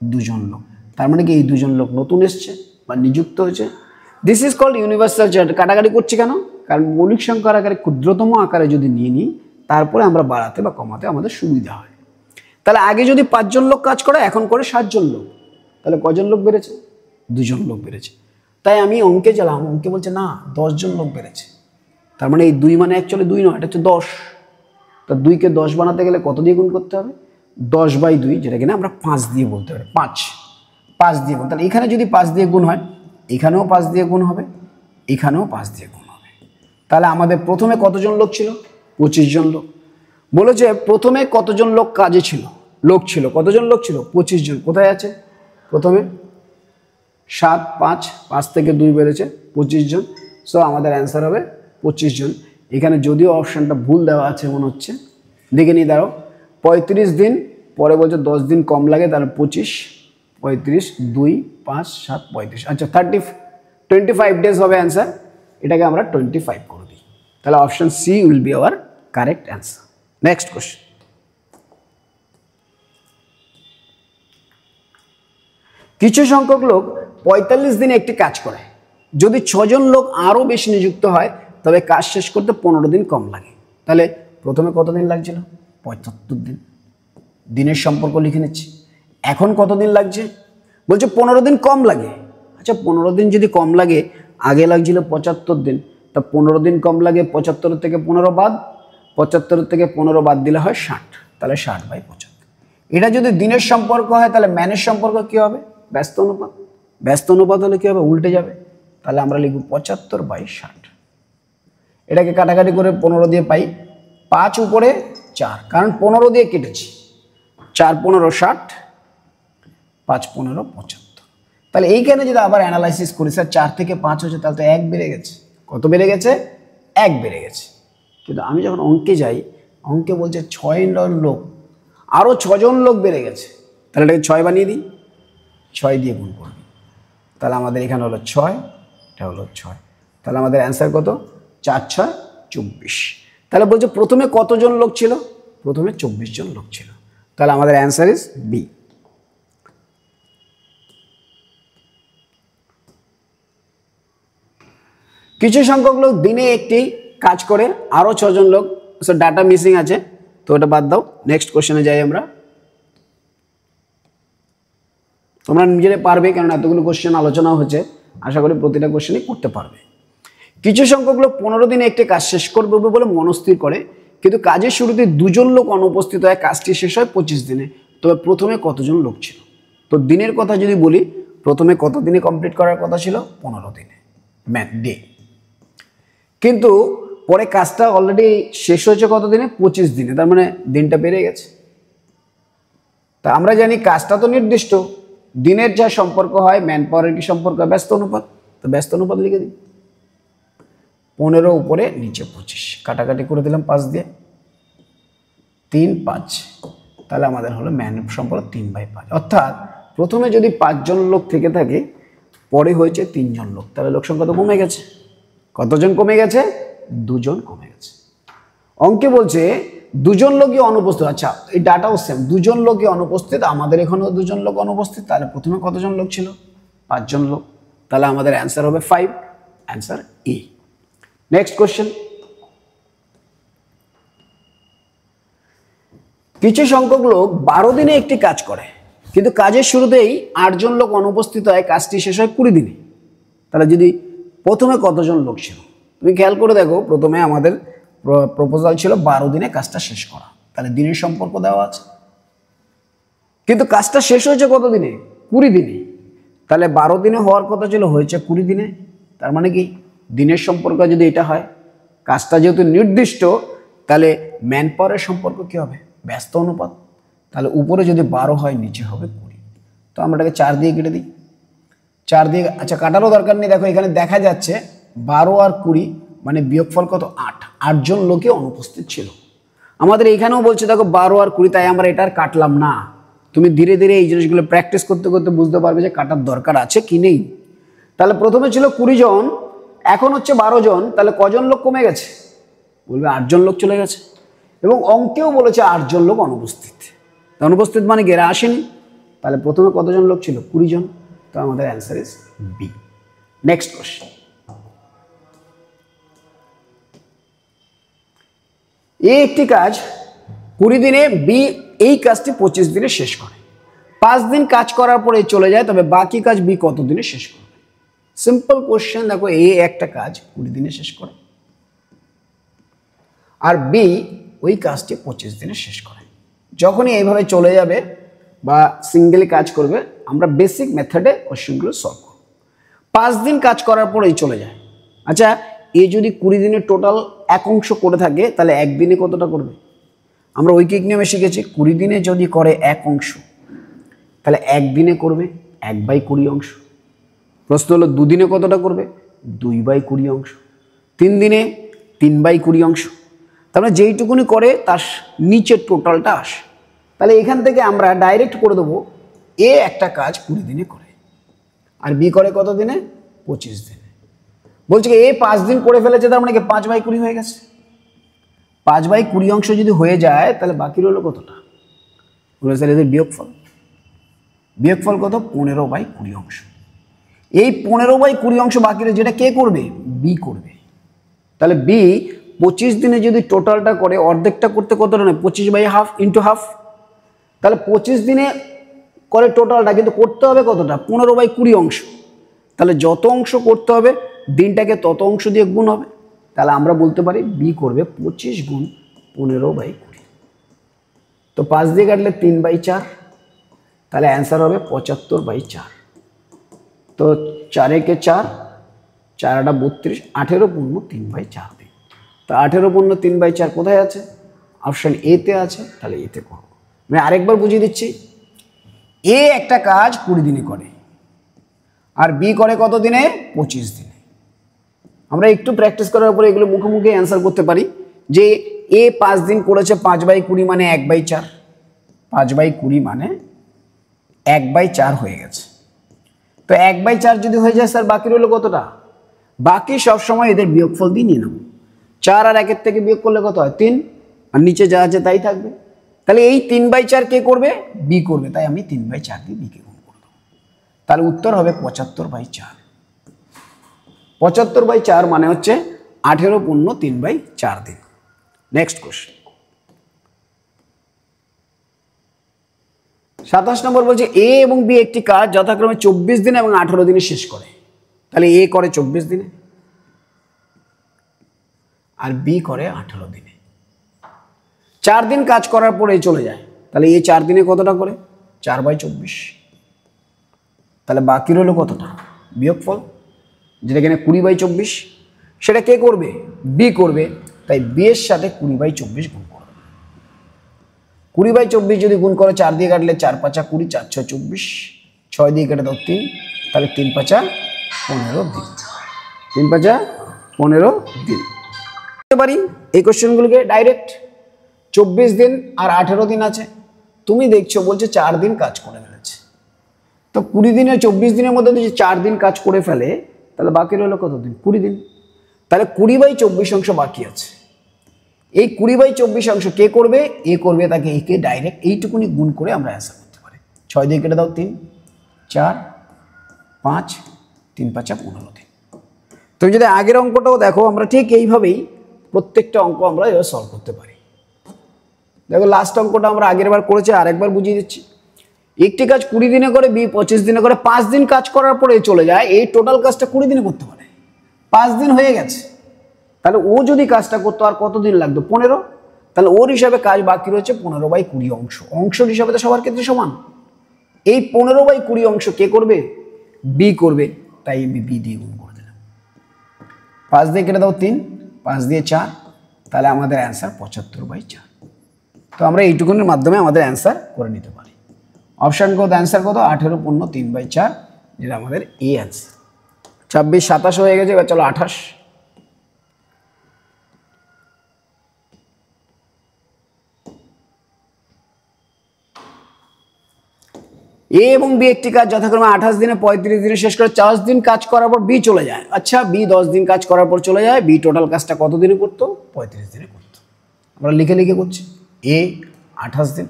2 জন লোক। তার মানে কি এই 2 জন লোক নতুন এসছে বা নিযুক্ত হয়েছে। This is called universal generator. কাটাকাটি করছি কেন? কারণ মৌলিক সংখ্যার আকারে ক্ষুদ্রতম আকারে যদি নিয়ে নিই তারপরে আমরা বাড়াতে বা কমাতে আমাদের সুবিধা হয়। তাহলে আগে যদি 5 জন লোক কাজ করে, এখন করে 7 জন লোক। তাহলে কজন লোক বেড়েছে? 2 জন লোক বেড়েছে। তাই আমি অঙ্কে গেলাম, অঙ্কে বলছে না 10 জন লোক বেড়েছে। তার মানে এই 2 মানে অ্যাকচুয়ালি 2 নয়, এটা হচ্ছে 10। তা 2কে 10 বানাতে গেলে কত দিয়ে গুণ করতে হবে? 10/2, যেটা কিনা আমরা 5 দিয়ে বলতে পারি। 5 দিয়ে গুণ। তাহলে এখানে যদি 5 দিয়ে গুণ হয়, এখানেও 5 দিয়ে গুণ হবে, এখানেও 5 দিয়ে গুণ হবে। তাহলে আমাদের প্রথমে কতজন লোক ছিল? 25 জন লোক। বলেছে প্রথমে কতজন লোক কাজে ছিল, লোক ছিল, কতজন লোক ছিল? 25 জন। কোথায় আছে? প্রথমে 7, 5 থেকে 2 বেড়েছে 25 জন। সো আমাদের অ্যান্সার হবে 25 জন। এখানে যদিও অপশানটা ভুল দেওয়া আছে মনে হচ্ছে, দেখে নিই দাঁড়াও। 35 দিন পরে বলছে 10 দিন কম লাগে, তাহলে 25, 35, 2, 5, 7, 35। আচ্ছা 25 ডেজ হবে অ্যান্সার। এটাকে আমরা 25 করে দিই। তাহলে option C will be our correct answer. Next question. কিছু সংখ্যক লোক 45 দিনে একটি কাজ করে। যদি 6 জন লোক আরও বেশি নিযুক্ত হয় তবে কাজ শেষ করতে 15 দিন কম লাগে। তাহলে প্রথমে কত দিন লাগছিল? 75 দিন। দিনের সম্পর্ক লিখে নিচ্ছি। এখন কত দিন লাগছে? বলছে 15 দিন কম লাগে। আচ্ছা 15 দিন যদি কম লাগে, আগে লাগছিল 75 দিন, তা 15 দিন কম লাগে, 75 থেকে 15 বাদ, 75 থেকে 15 বাদ দিলে হয় 60। তাহলে 60/75। এটা যদি দিনের সম্পর্ক হয় তাহলে ম্যানের সম্পর্ক কী হবে? ব্যস্ত অনুপাত। ব্যস্ত অনুপাত হলে কী হবে? উল্টে যাবে। তাহলে আমরা লিখব 75/60। এটাকে কাটাকাটি করে 15 দিয়ে পাই 5 উপরে 4, কারণ 15 দিয়ে কেটেছি। 4 15 60, 5 15 75। তাহলে এইখানে যদি আবার অ্যানালাইসিস করি, স্যার 4 থেকে 5 হচ্ছে, তাহলে তো 1 বেড়ে গেছে। কত বেড়ে গেছে? 1 বেড়ে গেছে। কিন্তু আমি যখন অঙ্কে যাই, অঙ্কে বলছে 6 জন লোক, আরও 6 জন লোক বেড়ে গেছে। তাহলে এটাকে 6 বানিয়ে দিই, 6 দিয়ে গুণ করবি। তাহলে আমাদের এখানে হলো 6, এটা হলো 6। তাহলে আমাদের অ্যান্সার কত? 4 6 24। তাহলে বলছে প্রথমে কতজন লোক ছিল? প্রথমে 24 জন লোক ছিল। তাহলে আমাদের অ্যান্সার ইজ বি। কিছু সংখ্যক লোক দিনে একটি কাজ করে, আরও 6 জন লোক। ডাটা মিসিং আছে, তো ওটা বাদ দাও। নেক্সট কোশ্চেনে যাই আমরা। তোমরা নিজেরাই পারবে, কারণ এতগুলো কোশ্চেন আলোচনা হচ্ছে, আশা করি প্রতিটা কোশ্চেনই করতে পারবে। কিছু সংখ্যক লোক 15 দিনে একটি কাজ শেষ করবে বলে মনস্থির করে, কিন্তু কাজের শুরুতে 2 জন লোক অনুপস্থিত হয়, কাজটি শেষ হয় 25 দিনে। তবে প্রথমে কতজন লোক ছিল? তো দিনের কথা যদি বলি, প্রথমে কত দিনে কমপ্লিট করার কথা ছিল? 15 দিনে, ডে। কিন্তু পরে কাজটা অলরেডি শেষ হয়েছে কত দিনে? 25 দিনে। তার মানে দিনটা বেড়ে গেছে। তা আমরা জানি কাজটা তো নির্দিষ্ট, দিনের যা সম্পর্ক হয় ম্যান পাওয়ারের কি সম্পর্ক? ব্যস্ত অনুপাত। তো ব্যস্ত অনুপাত লিখে দিই, 15 উপরে নিচে 25, কাটাকাটি করে দিলাম 5 দিয়ে, 3 5। তাহলে আমাদের হলো ম্যান সম্পর্ক 3/5। অর্থাৎ প্রথমে যদি 5 জন লোক থেকে থাকে, পরে হয়েছে 3 জন লোক, তাহলে লোক সংখ্যা তো কমে গেছে। কতজন কমে গেছে? 2 জন কমে গেছে। অঙ্কে বলছে 2 জন লোকই অনুপস্থিত। আচ্ছা এই ডাটাও সেম, 2 জন লোকই অনুপস্থিত, আমাদের এখানেও 2 জন লোক অনুপস্থিত। তাহলে প্রথমে কতজন লোক ছিল? 5 জন লোক। তাহলে আমাদের অ্যান্সার হবে 5, অ্যান্সার ই। Next question. কিছু সংখ্যক লোক 12 দিনে একটি কাজ করে, কিন্তু কাজের শুরুতেই 8 জন লোক অনুপস্থিত হয়, কাজটি শেষ হয় 20 দিনে। তাহলে যদি প্রথমে কতজন লোক ছিল? তুমি খেয়াল করে দেখো, প্রথমে আমাদের প্রপোজাল ছিল 12 দিনে কাজটা শেষ করা, তাহলে দিনের সম্পর্ক দেওয়া আছে। কিন্তু কাজটা শেষ হয়েছে কত দিনে? 20 দিনে। তাহলে 12 দিনে হওয়ার কথা ছিল, হয়েছে 20 দিনে। তার মানে কি দিনের সম্পর্ক যদি এটা হয়, কাজটা যেহেতু নির্দিষ্ট, তাহলে ম্যান পাওয়ারের সম্পর্ক কী হবে? ব্যস্ত অনুপাত। তাহলে উপরে যদি 12 হয়, নিচে হবে 20। তো আমরা এটাকে 4 দিয়ে কেটে দিই, 4 দিয়ে। আচ্ছা কাটারও দরকার নেই, দেখো এখানে দেখা যাচ্ছে 12 আর 20 মানে বিয়োগফল কত? 8। 8 জন লোকে অনুপস্থিত ছিল। আমাদের এইখানেও বলছে দেখো 12 আর 20, তাই আমরা এটা আর কাটলাম না। তুমি ধীরে ধীরে এই জিনিসগুলো প্র্যাকটিস করতে করতে বুঝতে পারবে যে কাটার দরকার আছে কি নেই। তাহলে প্রথমে ছিল 20 জন, এখন হচ্ছে 12 জন, তাহলে কজন লোক কমে গেছে? বলবে 8 জন লোক চলে গেছে। এবং অঙ্কেও বলেছে 8 জন লোক অনুপস্থিত। অনুপস্থিত মানে এরা আসেনি, তাহলে প্রথমে কতজন লোক ছিল? 20 জন। তো আমাদের answer is B. Next question, A একটি কাজ 20 দিনে, বি এই কাজটি 25 দিনে শেষ করে। 5 দিন কাজ করার পরে চলে যায়, তবে বাকি কাজ বি কত দিনে শেষ করবে? Simple question. দেখো, এ একটা কাজ 20 দিনে শেষ করে আর বি ওই কাজটি 25 দিনে শেষ করে। যখনই এইভাবে চলে যাবে বা সিঙ্গেলি কাজ করবে, আমরা বেসিক মেথডে কোশ্চেনগুলো সলভ করব। 5 দিন কাজ করার পরেই চলে যায়। আচ্ছা, এ যদি 20 দিনে টোটাল এক অংশ করে থাকে, তাহলে একদিনে কতটা করবে? আমরা ঐকিক নিয়মে শিখেছি 20 দিনে যদি করে এক অংশ, তাহলে একদিনে করবে 1/20 অংশ। প্রশ্ন হলো 2 দিনে কতটা করবে? 2/20 অংশ। 3 দিনে 3/20 অংশ। তাহলে যেইটুকুনি করে তার নিচের টোটালটা আসে। তাহলে এখান থেকে আমরা ডাইরেক্ট করে দেবো এ একটা কাজ 20 দিনে করে আর বি করে কত দিনে? 25 দিনে। বলছে এ 5 দিন করে ফেলেছে, তার মানে কি 5/20 হয়ে গেছে। 5/20 অংশ যদি হয়ে যায়, তাহলে বাকি রইল কতটা? এদের বিয়োগফল। বিয়োগফল কত? 15/20 অংশ। এই 15/20 অংশ বাকি রয়েছে, যেটা কে করবে? বি করবে। তাহলে বি 25 দিনে যদি টোটালটা করে, অর্ধেকটা করতে কতটা নেয়? 25/½ ইন্টু হাফ। তাহলে 25 দিনে করে টোটালটা, কিন্তু করতে হবে কতটা? 15/20 অংশ। তাহলে যত অংশ করতে হবে দিনটাকে তত অংশ দিয়ে গুণ হবে। তাহলে আমরা বলতে পারি বি করবে 25 গুণ 15/20। তো 5 দিয়ে কাটলে 3/4, তাহলে অ্যান্সার হবে 75/4। তো 4 একে 4, 4 আটা 32, 18 পূর্ণ 3/4 দিন। তো 18 পূর্ণ 3/4 কোথায় আছে? অপশান এতে আছে, তাহলে এতে করব। আমি আরেকবার বুঝিয়ে দিচ্ছি। এ একটা কাজ 20 দিনে করে আর বি করে কত দিনে? 25 দিনে। আমরা একটু প্র্যাকটিস করার পরে এগুলো মুখে মুখে অ্যান্সার করতে পারি যে এ 5 দিন করেছে, 5/20 মানে 1/4। 5/20 মানে 1/4 হয়ে গেছে। তো 1/4 যদি হয়ে যায় স্যার, বাকি রইল কতটা? বাকি সবসময় এদের বিয়োগফল দিয়ে নিয়ে নেব। 4 আর 1 থেকে বিয়োগ করলে কত হয়? 3, আর নিচে যা আছে তাই থাকবে। তাহলে এই 3/4 কে করবে? বি করবে। তাই আমি 3/4 দিয়ে বিকে গুণ করে দেবো। তাহলে উত্তর হবে 75/4। 75/4 মানে হচ্ছে 18 পূর্ণ 3/4 দিন। নেক্সট কোশ্চেন, 27 নম্বর বলছে এ এবং বি একটি কাজ যথাক্রমে 24 দিনে এবং 18 দিনে শেষ করে। তাহলে এ করে 24 দিনে আর বি করে 18 দিনে। 4 দিন কাজ করার পরে চলে যায়, তাহলে এ 4 দিনে কতটা করে? 4/24। তাহলে বাকি রইল কতটা? বিয়োগফল, যেটা এখানে 20/24। সেটা কে করবে? বি করবে। তাই বি এর সাথে 20/24 গুণ করবে। 20/24 যদি গুণ করে 4 দিয়ে কাটলে 4 5 20, 4 6 24, 6 দিয়ে কেটে দাও 3, তাহলে 3 5 15 দিন। 3 5 15 দিন করতে পারি এই কোশ্চেনগুলোকে ডাইরেক্ট। 24 দিন আর 18 দিন আছে, তুমি দেখছো বলছে 4 দিন কাজ করে ফেলেছে। তো 20 দিনের 24 দিনের মধ্যে যদি 4 দিন কাজ করে ফেলে, তাহলে বাকি রইল কত দিন? 20 দিন। তাহলে 20/24 অংশ বাকি আছে। এই 20/24 অংশ কে করবে? এ করবে। তাকে একে ডাইরেক্ট এইটুকুনি গুণ করে আমরা অ্যান্সার করতে পারি। 6 দিয়ে কেটে দাও 3, 4 5, 3 5 15 দিন। তুমি যদি আগের অঙ্কটাও দেখো, আমরা ঠিক এইভাবেই প্রত্যেকটা অঙ্ক আমরা এভাবে সলভ করতে পারি। দেখো, লাস্ট অঙ্কটা আমরা আগের বার করেছি, আরেকবার বুঝিয়ে দিচ্ছি। একটি কাজ 20 দিনে করে, বি 25 দিনে করে। 5 দিন কাজ করার পরে চলে যায়। এই টোটাল কাজটা 20 দিনে করতে পারে। 5 দিন হয়ে গেছে, তাহলে ও যদি কাজটা করতো আর কত দিন লাগতো? 15। তাহলে ওর হিসাবে কাজ বাকি রয়েছে 15/20 অংশ। অংশের হিসাবে তো সবার ক্ষেত্রে সমান। এই 15/20 অংশ কে করবে? বি করবে। তাই আমি বি দিয়ে গুণ করে দিলাম। 5 দিয়ে কেটে দাও 3, 5 দিয়ে 4, তাহলে আমাদের অ্যান্সার 75/4। তো আমরা এইটুকুনের মাধ্যমে আমাদের অ্যান্সার করে নিতে পারি। অপশান কত? অ্যান্সার কত? 18 পূর্ণ 3/4, যেটা আমাদের এ অ্যান্সার। 26 27 হয়ে গেছে, এবার চলো 28। এ এবং বি একটি কাজ যথাক্রমে 28 দিনে 35 দিনে শেষ করে। 10 দিন কাজ করার পর বি চলে যায়। আচ্ছা, বি 10 দিন কাজ করার পর চলে যায়। বি টোটাল কাজটা কত দিনে করতো? 35 দিনে করতো। আমরা লিখে লিখে করছি। এ 28 দিন,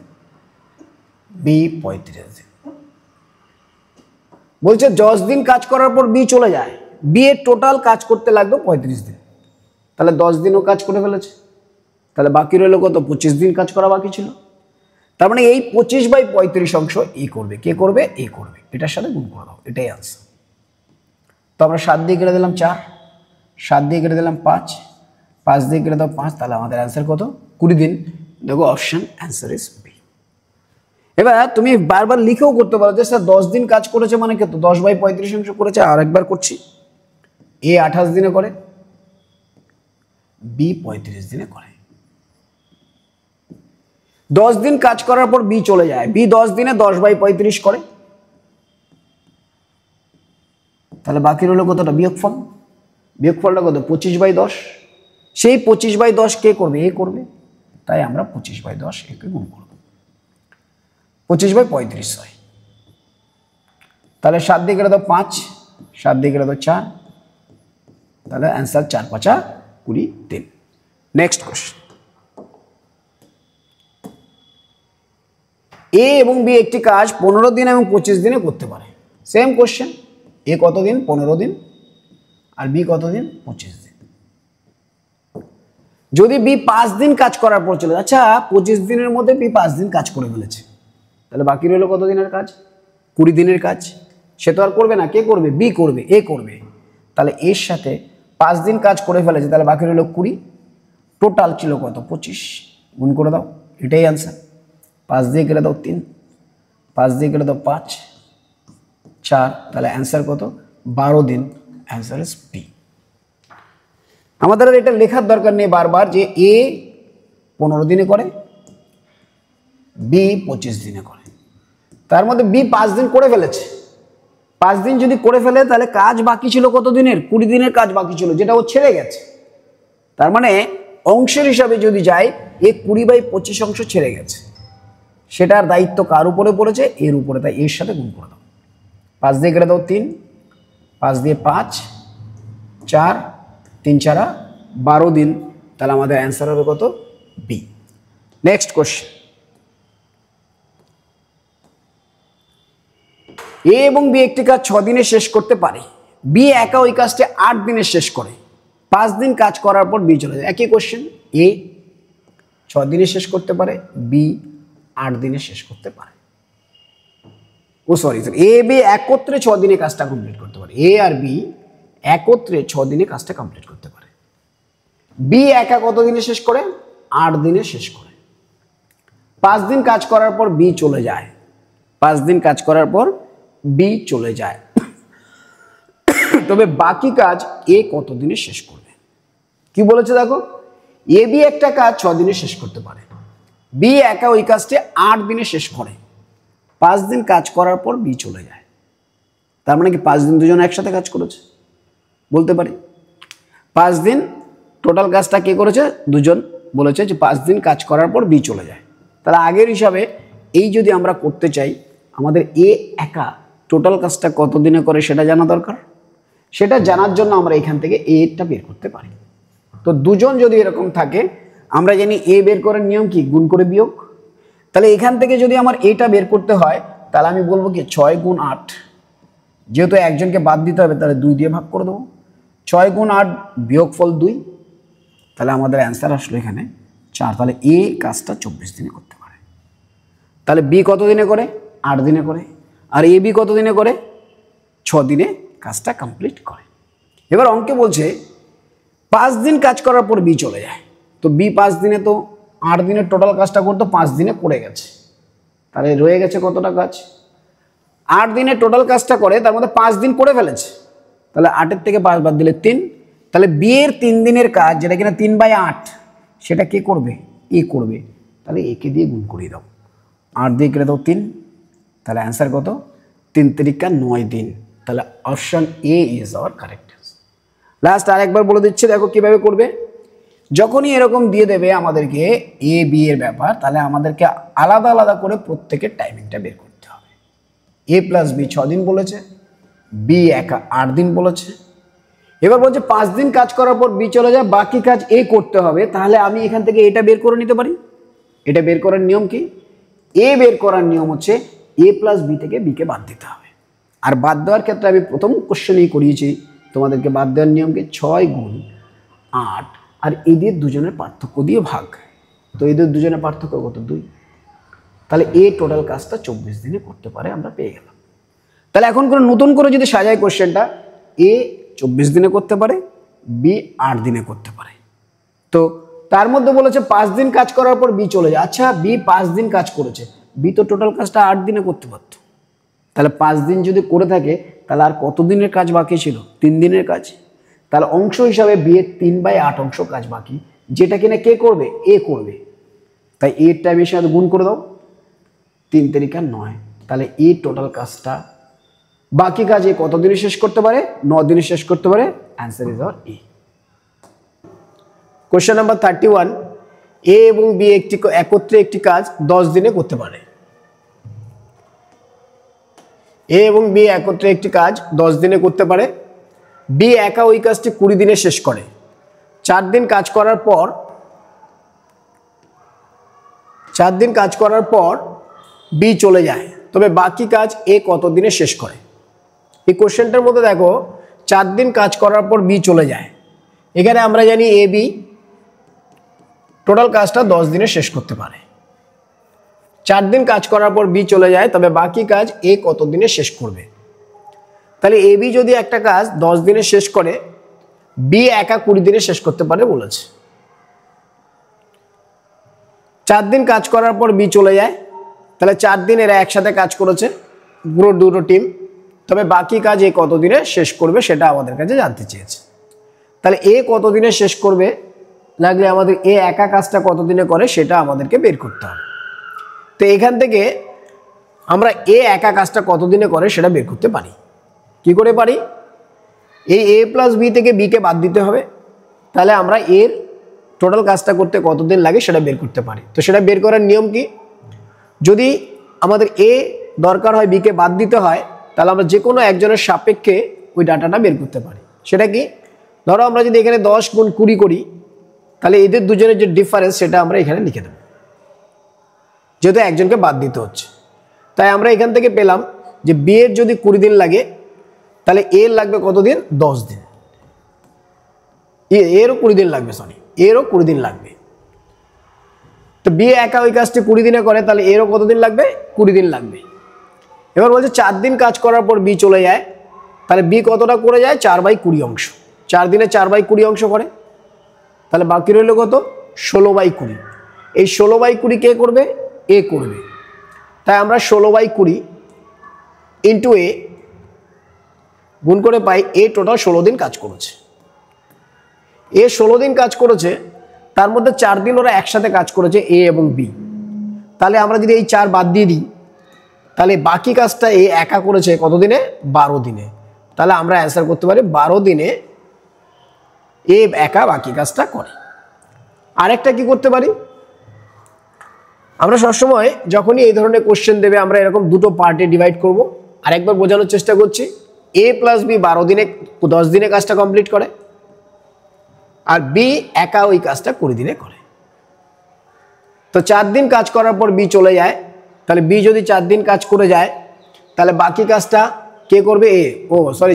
বি 35 দিন। বলছে 10 দিন কাজ করার পর বি চলে যায়, বি এর টোটাল কাজ করতে লাগবে 35 দিন। তাহলে 10 দিনও কাজ করে ফেলেছে, তাহলে বাকি রইল কত? 25 দিন কাজ করা বাকি ছিল। তার মানে এই 25/35 অংশ এ করবে। কে করবে? এ করবে। এটার সাথে গুণ করে দাও, এটাই আনসার। তো আমরা 7 দিয়ে কেটে দিলাম 4, 7 দিয়ে কেটে দিলাম 5, 5 দিয়ে কেটে দাও 5, তাহলে আমাদের অ্যান্সার কত? 20 দিন। দেখো অপশন অ্যান্সার ইজ বি। এবার তুমি বারবার লিখেও করতে পারো যে স্যার 10 দিন কাজ করেছে মানে কত? 10/35 অংশ করেছে। আর একবার করছি, এ 28 দিনে করে, বি 35 দিনে করে। 10 দিন কাজ করার পর বি চলে যায়, বি 10 দিনে 10/35 করে, তাহলে বাকি রইল কতটা? বিয়োগফল। বিয়োগফলটা কত? 25/10। সেই 25/10 কে করবে? এ করবে। তাই আমরা 25/10 একে গুণ করব, 25/35 হয়। তাহলে 7 দিয়ে কেটে দাও 5, 7 দিয়ে কেটে দাও 4, তাহলে অ্যান্সার 4 5 20 দিন। নেক্সট কোশ্চেন, এ এবং বি একটি কাজ 15 দিন এবং 25 দিনে করতে পারে। সেম কোশ্চেন, এ কত দিন? 15 দিন, আর বি কত দিন? 25 দিন। যদি বি 5 দিন কাজ করার পর চলে, আচ্ছা 25 দিনের মধ্যে বি 5 দিন কাজ করে ফেলেছে, তাহলে বাকি রইল কত দিনের কাজ? 20 দিনের কাজ। সে তো আর করবে না, কে করবে? বি করবে, এ করবে। তাহলে এর সাথে 5 দিন কাজ করে ফেলেছে, তাহলে বাকি রইল 20, টোটাল ছিল কত? 25, গুণ করে দাও, এটাই আনসার। 5 দিয়ে কেটে দাও 3, 5 দিয়ে কেটে দাও 5, 4, তাহলে অ্যান্সার কত? 12 দিন। Answer is B. আমাদের এটা লেখার দরকার নেই বারবার যে এ 15 দিনে করে, বি 25 দিনে করে। তার মধ্যে বি 5 দিন করে ফেলেছে। 5 দিন যদি করে ফেলে তাহলে কাজ বাকি ছিল কত দিনের? 20 দিনের কাজ বাকি ছিল, যেটা ও ছেড়ে গেছে। তার মানে অংশের হিসাবে যদি যাই, এ 20/25 অংশ ছেড়ে গেছে, সেটার দায়িত্ব কার উপরে পড়েছে? এর উপরে। তাই এর সাথে গুণ করে দাও। 5 দিয়ে কেটে দাও 3, 5 দিয়ে 5, 4, 3 4 12 দিন। তাহলে আমাদের অ্যান্সার হবে কত? বি। নেক্সট কোশ্চেন, এ এবং বি একটি কাজ 6 দিনে শেষ করতে পারে, বি একা ওই কাজটি 8 দিনে শেষ করে। 5 দিন কাজ করার পর বি চলে যায়। একই কোশ্চেন, এ 6 দিনে শেষ করতে পারে, বি 8 দিনে শেষ করতে পারে। সরি, এ বি একত্রে 6 দিনে কাজটা কমপ্লিট করতে পারে। এ আর বি একত্রে 6 দিনে কাজটা কমপ্লিট করতে পারে। বি একা কত দিনে শেষ করে? 8 দিনে শেষ করে। 5 দিন কাজ করার পর বি চলে যায়, 5 দিন কাজ করার পর বি চলে যায়। তবে বাকি কাজ এ কত দিনে শেষ করবে? কি বলেছে দেখো, এ বি একটা কাজ 6 দিনে শেষ করতে পারে, বি একা ওই কাজটি 8 দিনে শেষ করে। 5 দিন কাজ করার পর বি চলে যায়। তার মানে কি 5 দিন দুজন একসাথে কাজ করেছে? বলতে পারি 5 দিন টোটাল কাজটা কে করেছে? দুজন। বলেছে যে 5 দিন কাজ করার পর বি চলে যায়। তাহলে আগের হিসাবে এই যদি আমরা করতে চাই, আমাদের এ একা টোটাল কাজটা কত দিনে করে সেটা জানা দরকার। সেটা জানার জন্য আমরা এখান থেকে এটা বের করতে পারি। তো দুজন যদি এরকম থাকে, আমরা জানি এ বের করার নিয়ম কি? গুণ করে বিয়োগ। তাহলে এখান থেকে যদি আমার এটা বের করতে হয়, তাহলে আমি বলবো কি 6 গুণ 8, যেহেতু একজনকে বাদ দিতে হবে তাহলে 2 দিয়ে ভাগ করে দেবো। 6 গুণ 8 বিয়োগফল 2, তাহলে আমাদের অ্যান্সার আসলো এখানে 4। তাহলে এ কাজটা 24 দিনে করতে পারে। তাহলে বি কত দিনে করে? 8 দিনে করে। আর এ বি কত দিনে করে? 6 দিনে কাজটা কমপ্লিট করে। এবার অঙ্কে বলছে 5 দিন কাজ করার পর বি চলে যায়। তো বি 5 দিনে তো 8 দিনের টোটাল কাজটা করতো, 5 দিনে করে গেছে। তাহলে রয়ে গেছে কতটা কাজ? 8 দিনে টোটাল কাজটা করে, তার মধ্যে 5 দিন করে ফেলেছে। তাহলে 8-এর থেকে 5 বাদ দিলে 3। তাহলে বি এর 3 দিনের কাজ, যেটা কিনা 3/8, সেটা কে করবে? এ করবে। তাহলে একে দিয়ে গুণ করিয়ে দাও, 8 দিয়ে কেটে দাও 3, তাহলে অ্যান্সার কত? 3 3 9 দিন। তাহলে option A is our correct. Last আরেকবার বলে দিচ্ছে, দেখো কিভাবে করবে। যখনই এরকম দিয়ে দেবে আমাদেরকে এ বি এর ব্যাপার, তাহলে আমাদেরকে আলাদা আলাদা করে প্রত্যেকের টাইমিংটা বের করতে হবে। এ প্লাস বি 6 দিন বলেছে, বি একা 8 দিন বলেছে। এবার বলছে 5 দিন কাজ করার পর বি চলে যায়, বাকি কাজ এ করতে হবে। তাহলে আমি এখান থেকে এটা বের করে নিতে পারি। এটা বের করার নিয়ম কি? এ বের করার নিয়ম হচ্ছে এ প্লাস বি থেকে বি কে বাদ দিতে হবে। আর বাদ দেওয়ার ক্ষেত্রে আমি প্রথম কোশ্চেনেই করিয়েছি তোমাদেরকে বাদ দেওয়ার নিয়মকে 6 গুণ 8 আর এদের দুজনের পার্থক্য দিয়ে ভাগ। তো এদের দুজনের পার্থক্য কত? 2। তাহলে এ টোটাল কাজটা 24 দিনে করতে পারে, আমরা পেয়ে গেলাম। তাহলে এখন করে নতুন করে যদি সাজাই কোশ্চেনটা, এ 24 দিনে করতে পারে, বি 8 দিনে করতে পারে। তো তার মধ্যে বলেছে 5 দিন কাজ করার পর বি চলে যায়। আচ্ছা, বি 5 দিন কাজ করেছে, বি তো টোটাল কাজটা 8 দিনে করতে পারত। তাহলে 5 দিন যদি করে থাকে তাহলে আর কত দিনের কাজ বাকি ছিল? 3 দিনের কাজ। তাহলে অংশ হিসাবে বি এর 3/8 অংশ কাজ বাকি, যেটা কিনা কে করবে? এ করবে। তাই এর টাইমের সাথে গুণ করে দাও, 3 তারিখা 9। তাহলে এ টোটাল কাজটা বাকি কাজে কত দিনে শেষ করতে পারে? 9 দিনে শেষ করতে পারে। Answer is hour A. Question number 31, এ এবং বি একত্রে একটি কাজ 10 দিনে করতে পারে। এ এবং বি একত্রে একটি কাজ 10 দিনে করতে পারে। বি একা ওই কাজটি 20 দিনে শেষ করে। 4 দিন কাজ করার পর বি চলে যায়, তবে বাকি কাজ এ কত দিনে শেষ করে? এই কোশ্চেনটার মধ্যে দেখো 4 দিন কাজ করার পর বি চলে যায়। এখানে আমরা জানি এ বি টোটাল কাজটা 10 দিনে শেষ করতে পারে। 4 দিন কাজ করার পর বি চলে যায়, তবে বাকি কাজ এ কত দিনে শেষ করবে? তাহলে এ বি যদি একটা কাজ 10 দিনে শেষ করে, বি একা 20 দিনে শেষ করতে পারে বলেছে। 4 দিন কাজ করার পর বি চলে যায়, তাহলে 4 দিন এরা একসাথে কাজ করেছে, পুরো দুটো টিম, তবে বাকি কাজ এ কত দিনে শেষ করবে সেটা আমাদের কাছে জানতে চেয়েছে। তাহলে এ কত দিনে শেষ করবে লাগলে আমাদের এ একা কাজটা কত দিনে করে সেটা আমাদেরকে বের করতে হবে। তো এখান থেকে আমরা এ একা কাজটা কত দিনে করে সেটা বের করতে পারি। কি করে পারি? এই এ প্লাস বি থেকে বি কে বাদ দিতে হবে। তাহলে আমরা এর টোটাল কাজটা করতে কতদিন লাগে সেটা বের করতে পারি। তো সেটা বের করার নিয়ম কি? যদি আমাদের এ দরকার হয় বি কে বাদ দিতে হয়, তাহলে আমরা যে কোনো একজনের সাপেক্ষে ওই ডাটাটা বের করতে পারি। সেটা কি? ধরো আমরা যদি এখানে 10 গুণ 20 করি, তাহলে এদের দুজনের যে ডিফারেন্স সেটা আমরা এখানে লিখে দেব, যেহেতু একজনকে বাদ দিতে হচ্ছে। তাই আমরা এখান থেকে পেলাম যে বি এর যদি 20 দিন লাগে, তাহলে এর লাগবে কত দিন? 10 দিন। এরও 20 দিন লাগবে, এরও 20 দিন লাগবে। তো বি একা ওই কাজটি 20 দিনে করে, তাহলে এরও কত দিন লাগবে? 20 দিন লাগবে। এবার বলছে 4 দিন কাজ করার পর বি চলে যায়, তাহলে বি কতটা করে যায়? 4/20 অংশ। 4 দিনে 4/20 অংশ করে, তাহলে বাকি রইল কত? 16/20। এই 16/20 কে করবে? এ করবে। তাই আমরা 16/20 ইন্টু এ গুণ করে পাই এ টোটাল 16 দিন কাজ করেছে। এ 16 দিন কাজ করেছে, তার মধ্যে 4 দিন ওরা একসাথে কাজ করেছে, এ এবং বি। তাহলে আমরা যদি এই 4 বাদ দিয়ে দিই, তাহলে বাকি কাজটা এ একা করেছে কত দিনে? 12 দিনে। তাহলে আমরা অ্যান্সার করতে পারি 12 দিনে এ একা বাকি কাজটা করে। আরেকটা কি করতে পারি? আমরা সবসময় যখনই এই ধরনের কোশ্চেন দেবে আমরা এরকম দুটো পার্টে ডিভাইড করব। আরেকবার বোঝানোর চেষ্টা করছি, এ প্লাস বি 12 দিনে 10 দিনে কাজটা কমপ্লিট করে, আর বি একা ওই কাজটা 20 দিনে করে। তো 4 দিন কাজ করার পর বি চলে যায়, তাহলে বি যদি 4 দিন কাজ করে যায়, তাহলে বাকি কাজটা কে করবে? এ।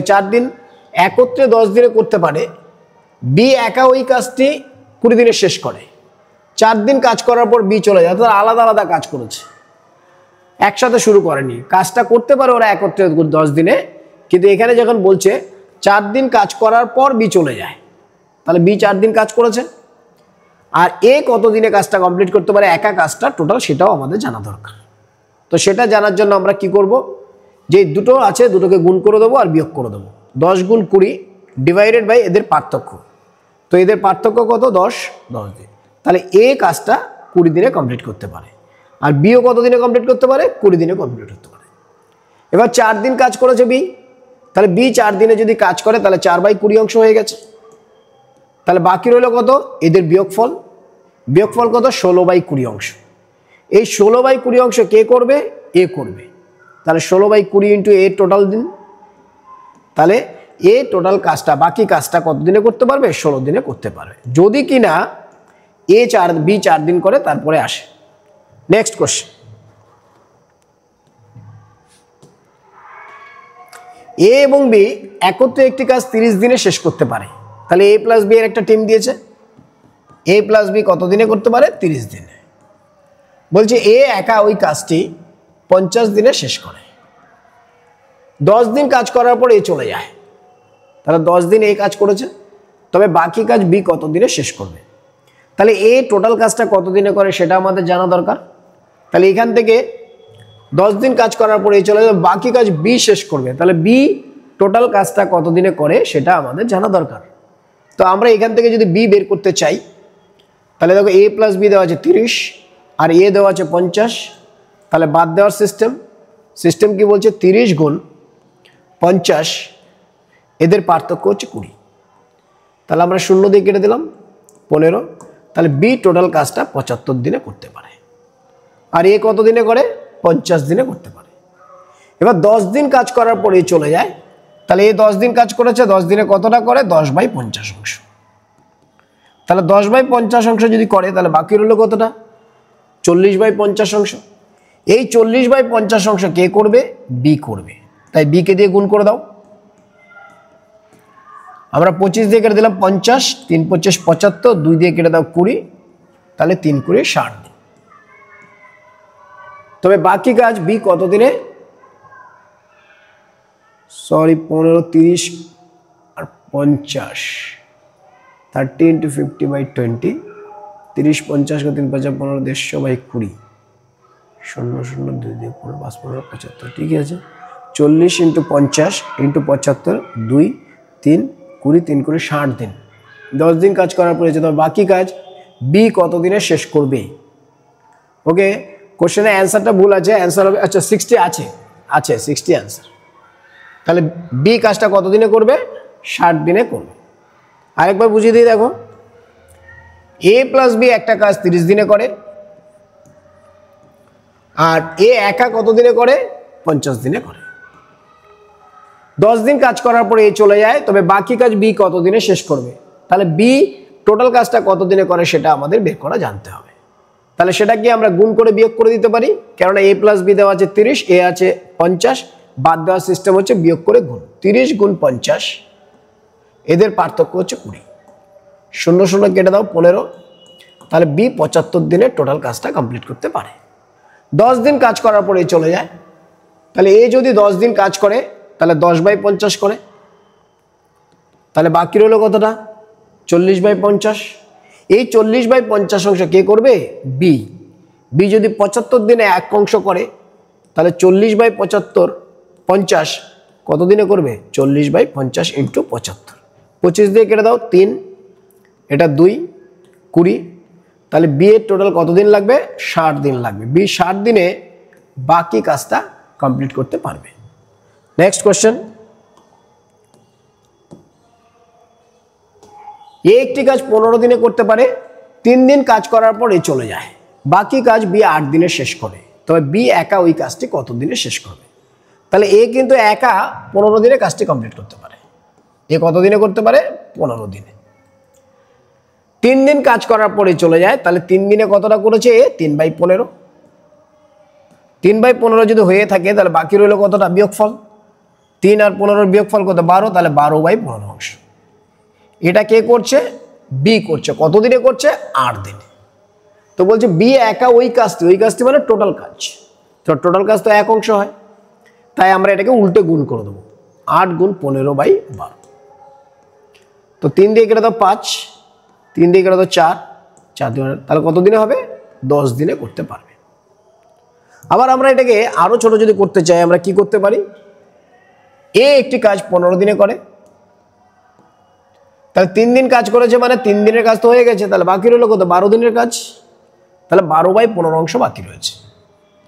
4 দিন একত্রে 10 দিনে করতে পারে, বি একা ওই কাজটি 20 দিনে শেষ করে। 4 দিন কাজ করার পর বি চলে যায়, তারা আলাদা আলাদা কাজ করেছে, একসাথে শুরু করেনি। কাজটা করতে পারে ওরা একত্রে 10 দিনে, কিন্তু এখানে যখন বলছে 4 দিন কাজ করার পর বি চলে যায়, তাহলে বি 4 দিন কাজ করেছে। আর এ কত দিনে কাজটা কমপ্লিট করতে পারে একা কাজটা টোটাল, সেটাও আমাদের জানা দরকার। তো সেটা জানার জন্য আমরা কি করব? যে দুটো আছে দুটোকে গুণ করে দেবো আর বিয়োগ করে দেবো। 10 গুণ 20 ডিভাইডেড বাই এদের পার্থক্য। তো এদের পার্থক্য কত? 10 দিন। তাহলে এ কাজটা 20 দিনে কমপ্লিট করতে পারে, আর বিও কত দিনে কমপ্লিট করতে পারে? 20 দিনে কমপ্লিট করতে পারে। এবার 4 দিন কাজ করেছে বি, তাহলে বি 4 দিনে যদি কাজ করে তাহলে 4/20 অংশ হয়ে গেছে। তাহলে বাকি রইল কত? এদের বিয়োগফল। বিয়োগফল কত? 16/20 অংশ। এই 16/20 অংশ কে করবে? এ করবে। তাহলে 16/20 ইন্টু এ টোটাল দিন, তাহলে এ টোটাল কাজটা বাকি কাজটা কত দিনে করতে পারবে? 16 দিনে করতে পারবে, যদি কিনা বি 4 দিন করে তারপরে আসে। নেক্সট কোশ্চেন, এ এবং বি একত্রে একটি কাজ 30 দিনে শেষ করতে পারে। তাহলে এ প্লাস বি এর একটা টিম দিয়েছে, এ প্লাস বি কত দিনে করতে পারে? 30 দিনে। বলছে এ একা ওই কাজটি 50 দিনে শেষ করে। 10 দিন কাজ করার পর এ চলে যায়, তাহলে 10 দিন এ কাজ করেছে, তবে বাকি কাজ বি কত দিনে শেষ করবে। তাহলে এ টোটাল কাজটা কত দিনে করে সেটা আমাদের জানা দরকার। তাহলে এখান থেকে 10 দিন কাজ করার পর এ চলে যাবে, বাকি কাজ বি শেষ করবে, তাহলে বি টোটাল কাজটা কত দিনে করে সেটা আমাদের জানা দরকার। তো আমরা এখান থেকে যদি বি বের করতে চাই, তাহলে দেখো এ প্লাস বি দেওয়া আছে 30 আর এ দেওয়া আছে 50, তাহলে বাদ দেওয়ার সিস্টেম কি বলছে? 30 গুণ 50, এদের পার্থক্য হচ্ছে 20, তাহলে আমরা 0 দিয়ে কেটে দিলাম 15। তাহলে বি টোটাল কাজটা 75 দিনে করতে পারে, আর এ কত দিনে করে? 50 দিনে করতে পারে। এবার 10 দিন কাজ করার পরে চলে যায়, তাহলে এ 10 দিন কাজ করেছে, 10 দিনে কতটা করে? 10/50 অংশ। তাহলে 10/50 অংশ যদি করে, তাহলে বাকি রইল কতটা? 40/50 অংশ। এই 40/50 অংশ কে করবে? বি করবে, তাই বি কে দিয়ে গুণ করে দাও। আমরা 25 দিয়ে কেটে দিলাম 50, 3 25 75, 2 দিয়ে কেটে দাও 20, তাহলে 3 20 60 দিন। তবে বাকি কাজ বি কত দিনে? 15 30 আর 50, 30 × 50/20, 30 50 3 5 15 150/20, 0 0 2 দিয়ে 15 5 15 75, ঠিক আছে। 40 × 50 × 75, 2 3 20, 3 20 60 দিন। 10 দিন কাজ করার পরে তবে বাকি কাজ বি কত দিনে শেষ করবে? ওকে, কোশ্চেনের অ্যান্সারটা ভুল আছে, অ্যান্সার হবে আচ্ছা 60 আছে 60 অ্যান্সার। তাহলে বি কাজটা কত দিনে করবে? 60 দিনে করবে। আরেকবার বুঝিয়ে দিই, দেখো এ প্লাস বি একটা কাজ 30 দিনে করে, আর এ একা কত দিনে করে? 50 দিনে করে। 10 দিন কাজ করার পরে এ চলে যায়, তবে বাকি কাজ বি কত দিনে শেষ করবে। তাহলে বি টোটাল কাজটা কত দিনে করে সেটা আমাদের বের করা জানতে হবে। তাহলে সেটা কি আমরা গুণ করে বিয়োগ করে দিতে পারি, কেননা এ প্লাস বি দেওয়া আছে 30, এ আছে 50, বাদ দেওয়ার সিস্টেম হচ্ছে বিয়োগ করে গুণ। 30 গুণ 50, এদের পার্থক্য হচ্ছে 20, 0 0 কেটে দাও 15, তাহলে বি 75 দিনে টোটাল কাজটা কমপ্লিট করতে পারে। 10 দিন কাজ করার পরে চলে যায়, তাহলে এ যদি 10 দিন কাজ করে তাহলে 10/50 করে, তাহলে বাকি রইল কতটা? 40/50। এই 40/50 অংশ কে করবে? বি। বি যদি 75 দিনে এক অংশ করে, তাহলে 40/75 50 কত দিনে করবে? 40/50 × 75, 25 দিয়ে কেটে দাও 3, এটা 2 20, তাহলে বি এর টোটাল কত দিন লাগবে? 60 দিন লাগবে। বি 60 দিনে বাকি কাজটা কমপ্লিট করতে পারবে। নেক্সট কোশ্চেন, এ একটি কাজ 15 দিনে করতে পারে, 3 দিন কাজ করার পর এ চলে যায়, বাকি কাজ বি 8 দিনে শেষ করে, তবে বি একা ওই কাজটি কত দিনে শেষ করবে? তাহলে এ কিন্তু একা 15 দিনে কাজটি কমপ্লিট করতে পারে। এ কত দিনে করতে পারে? 15 দিনে। 3 দিন কাজ করার পরে চলে যায়, তাহলে 3 দিনে কতটা করেছে? এ 3/15। 3/15 যদি হয়ে থাকে, তাহলে বাকি রইল কতটা? বিয়োগফল। 3 আর 15 বিয়োগফল কত? 12, তাহলে 12/15 অংশ। এটা কে করছে? বি করছে। কত দিনে করছে? 8 দিনে। তো বলছে বি একা ওই কাজটি মানে টোটাল কাজ, তো টোটাল কাজ তো এক অংশ হয়, তাই আমরা এটাকে উল্টে গুণ করে দেবো। 8 গুণ 15/12, তো 3 দিয়ে কেটে দাও 5, 3 দিয়ে কেটে দাও 4, 4 দিয়ে, তাহলে কত দিনে হবে? 10 দিনে করতে পারবে। আবার আমরা এটাকে আরো ছোট যদি করতে চাই, আমরা কি করতে পারি? এ একটি কাজ 15 দিনে করে, তাহলে 3 দিন কাজ করেছে মানে 3 দিনের কাজ তো হয়ে গেছে, তাহলে বাকি রইল কত? 12 দিনের কাজ, তাহলে 12/15 অংশ বাকি রয়েছে,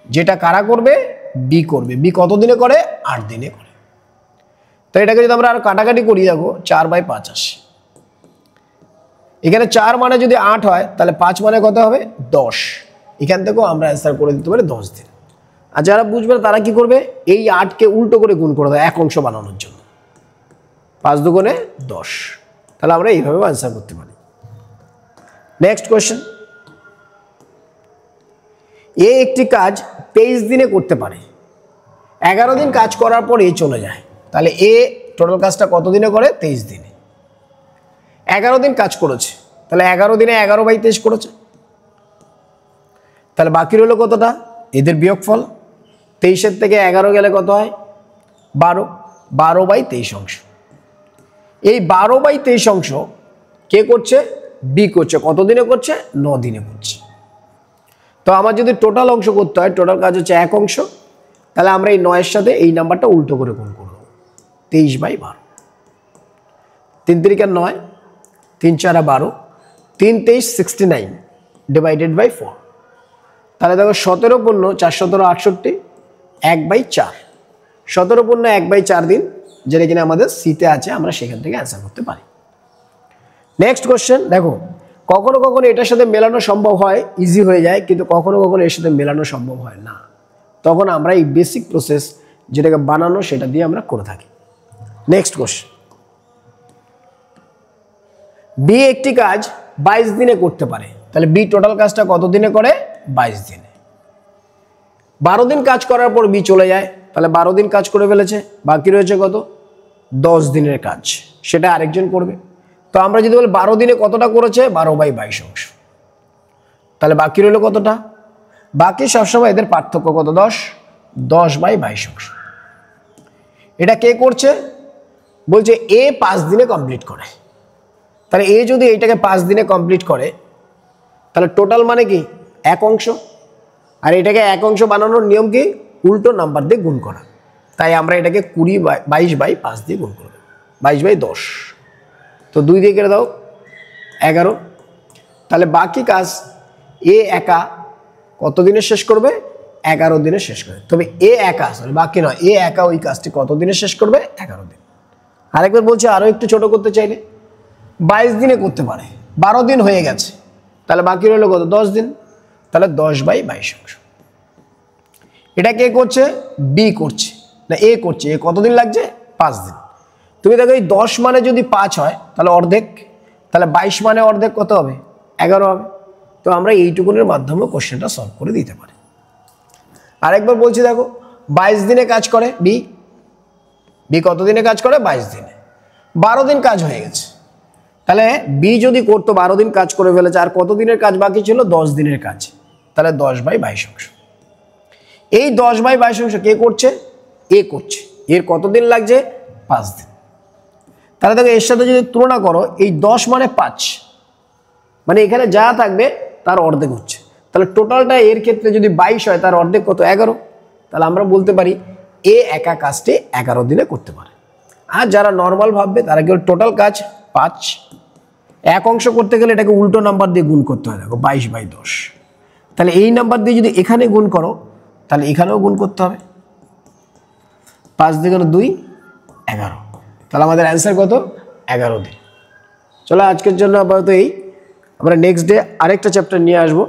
যেটা কারা করবে? বি করবে। বি কত দিনে করে? 8 দিনে করে। তো এটাকে যদি আমরা আরো কাটাকাটি করি, দেখো 4/5 আসে, এখানে 4 মানে যদি 8 হয়, তাহলে 5 মানে কত হবে? 10। এখান থেকেও আমরা অ্যান্সার করে দিতে পারি 10 দিন। আর যারা বুঝবে তারা কি করবে? এই 8কে উল্টো করে গুণ করে দেয় এক অংশ বানানোর জন্য। 5 দুগুণে 10। তাহলে আমরা এইভাবে আনসার করতে পারি। নেক্সট কোয়েশ্চেন, এ একটি কাজ 23 দিনে করতে পারে, 11 দিন কাজ করার পর এ চলে যায়। তাহলে এ টোটাল কাজটা কত দিনে করে? 23 দিনে। 11 দিন কাজ করেছে, তাহলে 11 দিনে 11/23 করেছে। তাহলে বাকি রইল কতটা? এদের বিয়োগফল। 23-এর থেকে 11 গেলে কত হয়? 12, 12/23 অংশ। এই 12/23 অংশ কে করছে? বি করছে। কত দিনে করছে? 9 দিনে করছে। তো আমার যদি টোটাল অংশ করতে হয়, টোটাল কাজ হচ্ছে 1 অংশ, তাহলে আমরা এই 9-এর সাথে এই নাম্বারটা উল্টো করে গুণ করব, 23/12। 3 3 9, 3 4 12, 3 23 69 ডিভাইডেড বাই 4। তাহলে দেখো 17 পূর্ণ 4 17 68, 1/4। 17 পূর্ণ 1/4 দিন, যেটা কিনা আমাদের সিতে আছে, আমরা সেখান থেকে অ্যান্সার করতে পারি। নেক্সট কোশ্চেন দেখো, কখনো কখনো এটার সাথে মেলানো সম্ভব হয়, ইজি হয়ে যায়, কিন্তু কখনো কখনো এর সাথে মেলানো সম্ভব হয় না। তখন আমরা এই বেসিক প্রসেস যেটাকে বানানো, সেটা দিয়ে আমরা করে থাকি। নেক্সট কোশ্চেন, বি একটি কাজ 22 দিনে করতে পারে, তাহলে বি টোটাল কাজটা কত দিনে করে? 22 দিনে। 12 দিন কাজ করার পর বি চলে যায়, তাহলে 12 দিন কাজ করে ফেলেছে, বাকি রয়েছে কত? 10 দিনের কাজ, সেটা আরেকজন করবে। তো আমরা যদি বলি 12 দিনে কতটা করেছে? 12/22 অংশ। তাহলে বাকি রইল কতটা? বাকি সবসময় এদের পার্থক্য কত? 10, 10/22 অংশ। এটা কে করছে? বলছে এ 5 দিনে কমপ্লিট করে। তাহলে এ যদি এইটাকে 5 দিনে কমপ্লিট করে, তাহলে টোটাল মানে কি? 1 অংশ। আর এটাকে 1 অংশ বানানোর নিয়ম কি? উল্টো নাম্বার দিয়ে গুণ করা। তাই আমরা এটাকে 22/5 দিয়ে গুণ করব, 22/10। তো 2 দিয়ে কেটে দাও, 11। তাহলে বাকি কাজ এ একা কত দিনে শেষ করবে? 11 দিনে শেষ করবে। তবে এ একা, সরি বাকি নয়, এ একা ওই কাজটি কত দিনে শেষ করবে? 11 দিন। আরেকবার বলছি, আরও একটু ছোট করতে চাইলে 22 দিনে করতে পারে, 12 দিন হয়ে গেছে, তাহলে বাকি রইল কত? 10 দিন। তাহলে 10/22 অংশ। এটা কে করছে? বি করছে, না এ করছে। এ কতদিন লাগছে? 5 দিন। তুমি দেখো এই 10 মানে যদি 5 হয়, তাহলে অর্ধেক, তাহলে 22 মানে অর্ধেক কত হবে? 11 হবে। তো আমরা এইটুকুনের মাধ্যমে কোশ্চেনটা সলভ করে দিতে পারি। আরেকবার বলছি দেখো, 22 দিনে কাজ করে বি। বি কত দিনে কাজ করে? 22 দিনে। 12 দিন কাজ হয়ে গেছে, তাহলে বি যদি করতো 12 দিন কাজ করে ফেলেছে, আর কত দিনের কাজ বাকি ছিল? 10 দিনের কাজ। তাহলে 10/22 অংশ। এই 10/22 অংশ কে করছে? এ করছে। এর কত দিন লাগছে? 5 দিন। তাহলে দেখো এর সাথে যদি তুলনা করো, এই 10 মানে 5, মানে এখানে যা থাকবে তার অর্ধেক হচ্ছে। তাহলে টোটালটা এর ক্ষেত্রে যদি 22 হয়, তার অর্ধেক কত? 11। তাহলে আমরা বলতে পারি এ একা কাজটি 11 দিনে করতে পারে। আর যারা নর্মাল ভাববে, তারা কেউ টোটাল কাজ 5, 1 অংশ করতে গেলে এটাকে উল্টো নাম্বার দিয়ে গুণ করতে হয়। দেখো 22/10। তাহলে এই নাম্বার দিয়ে যদি এখানে গুণ করো, তাহলে এখানেও গুণ করতে হবে। 5 দিয়ে 2, 11। তাহলে আমাদের অ্যান্সার কত? 11 দিন। চলো আজকের জন্য আপাতত এই, আমরা নেক্সট ডে আরেকটা চ্যাপ্টার নিয়ে আসবো।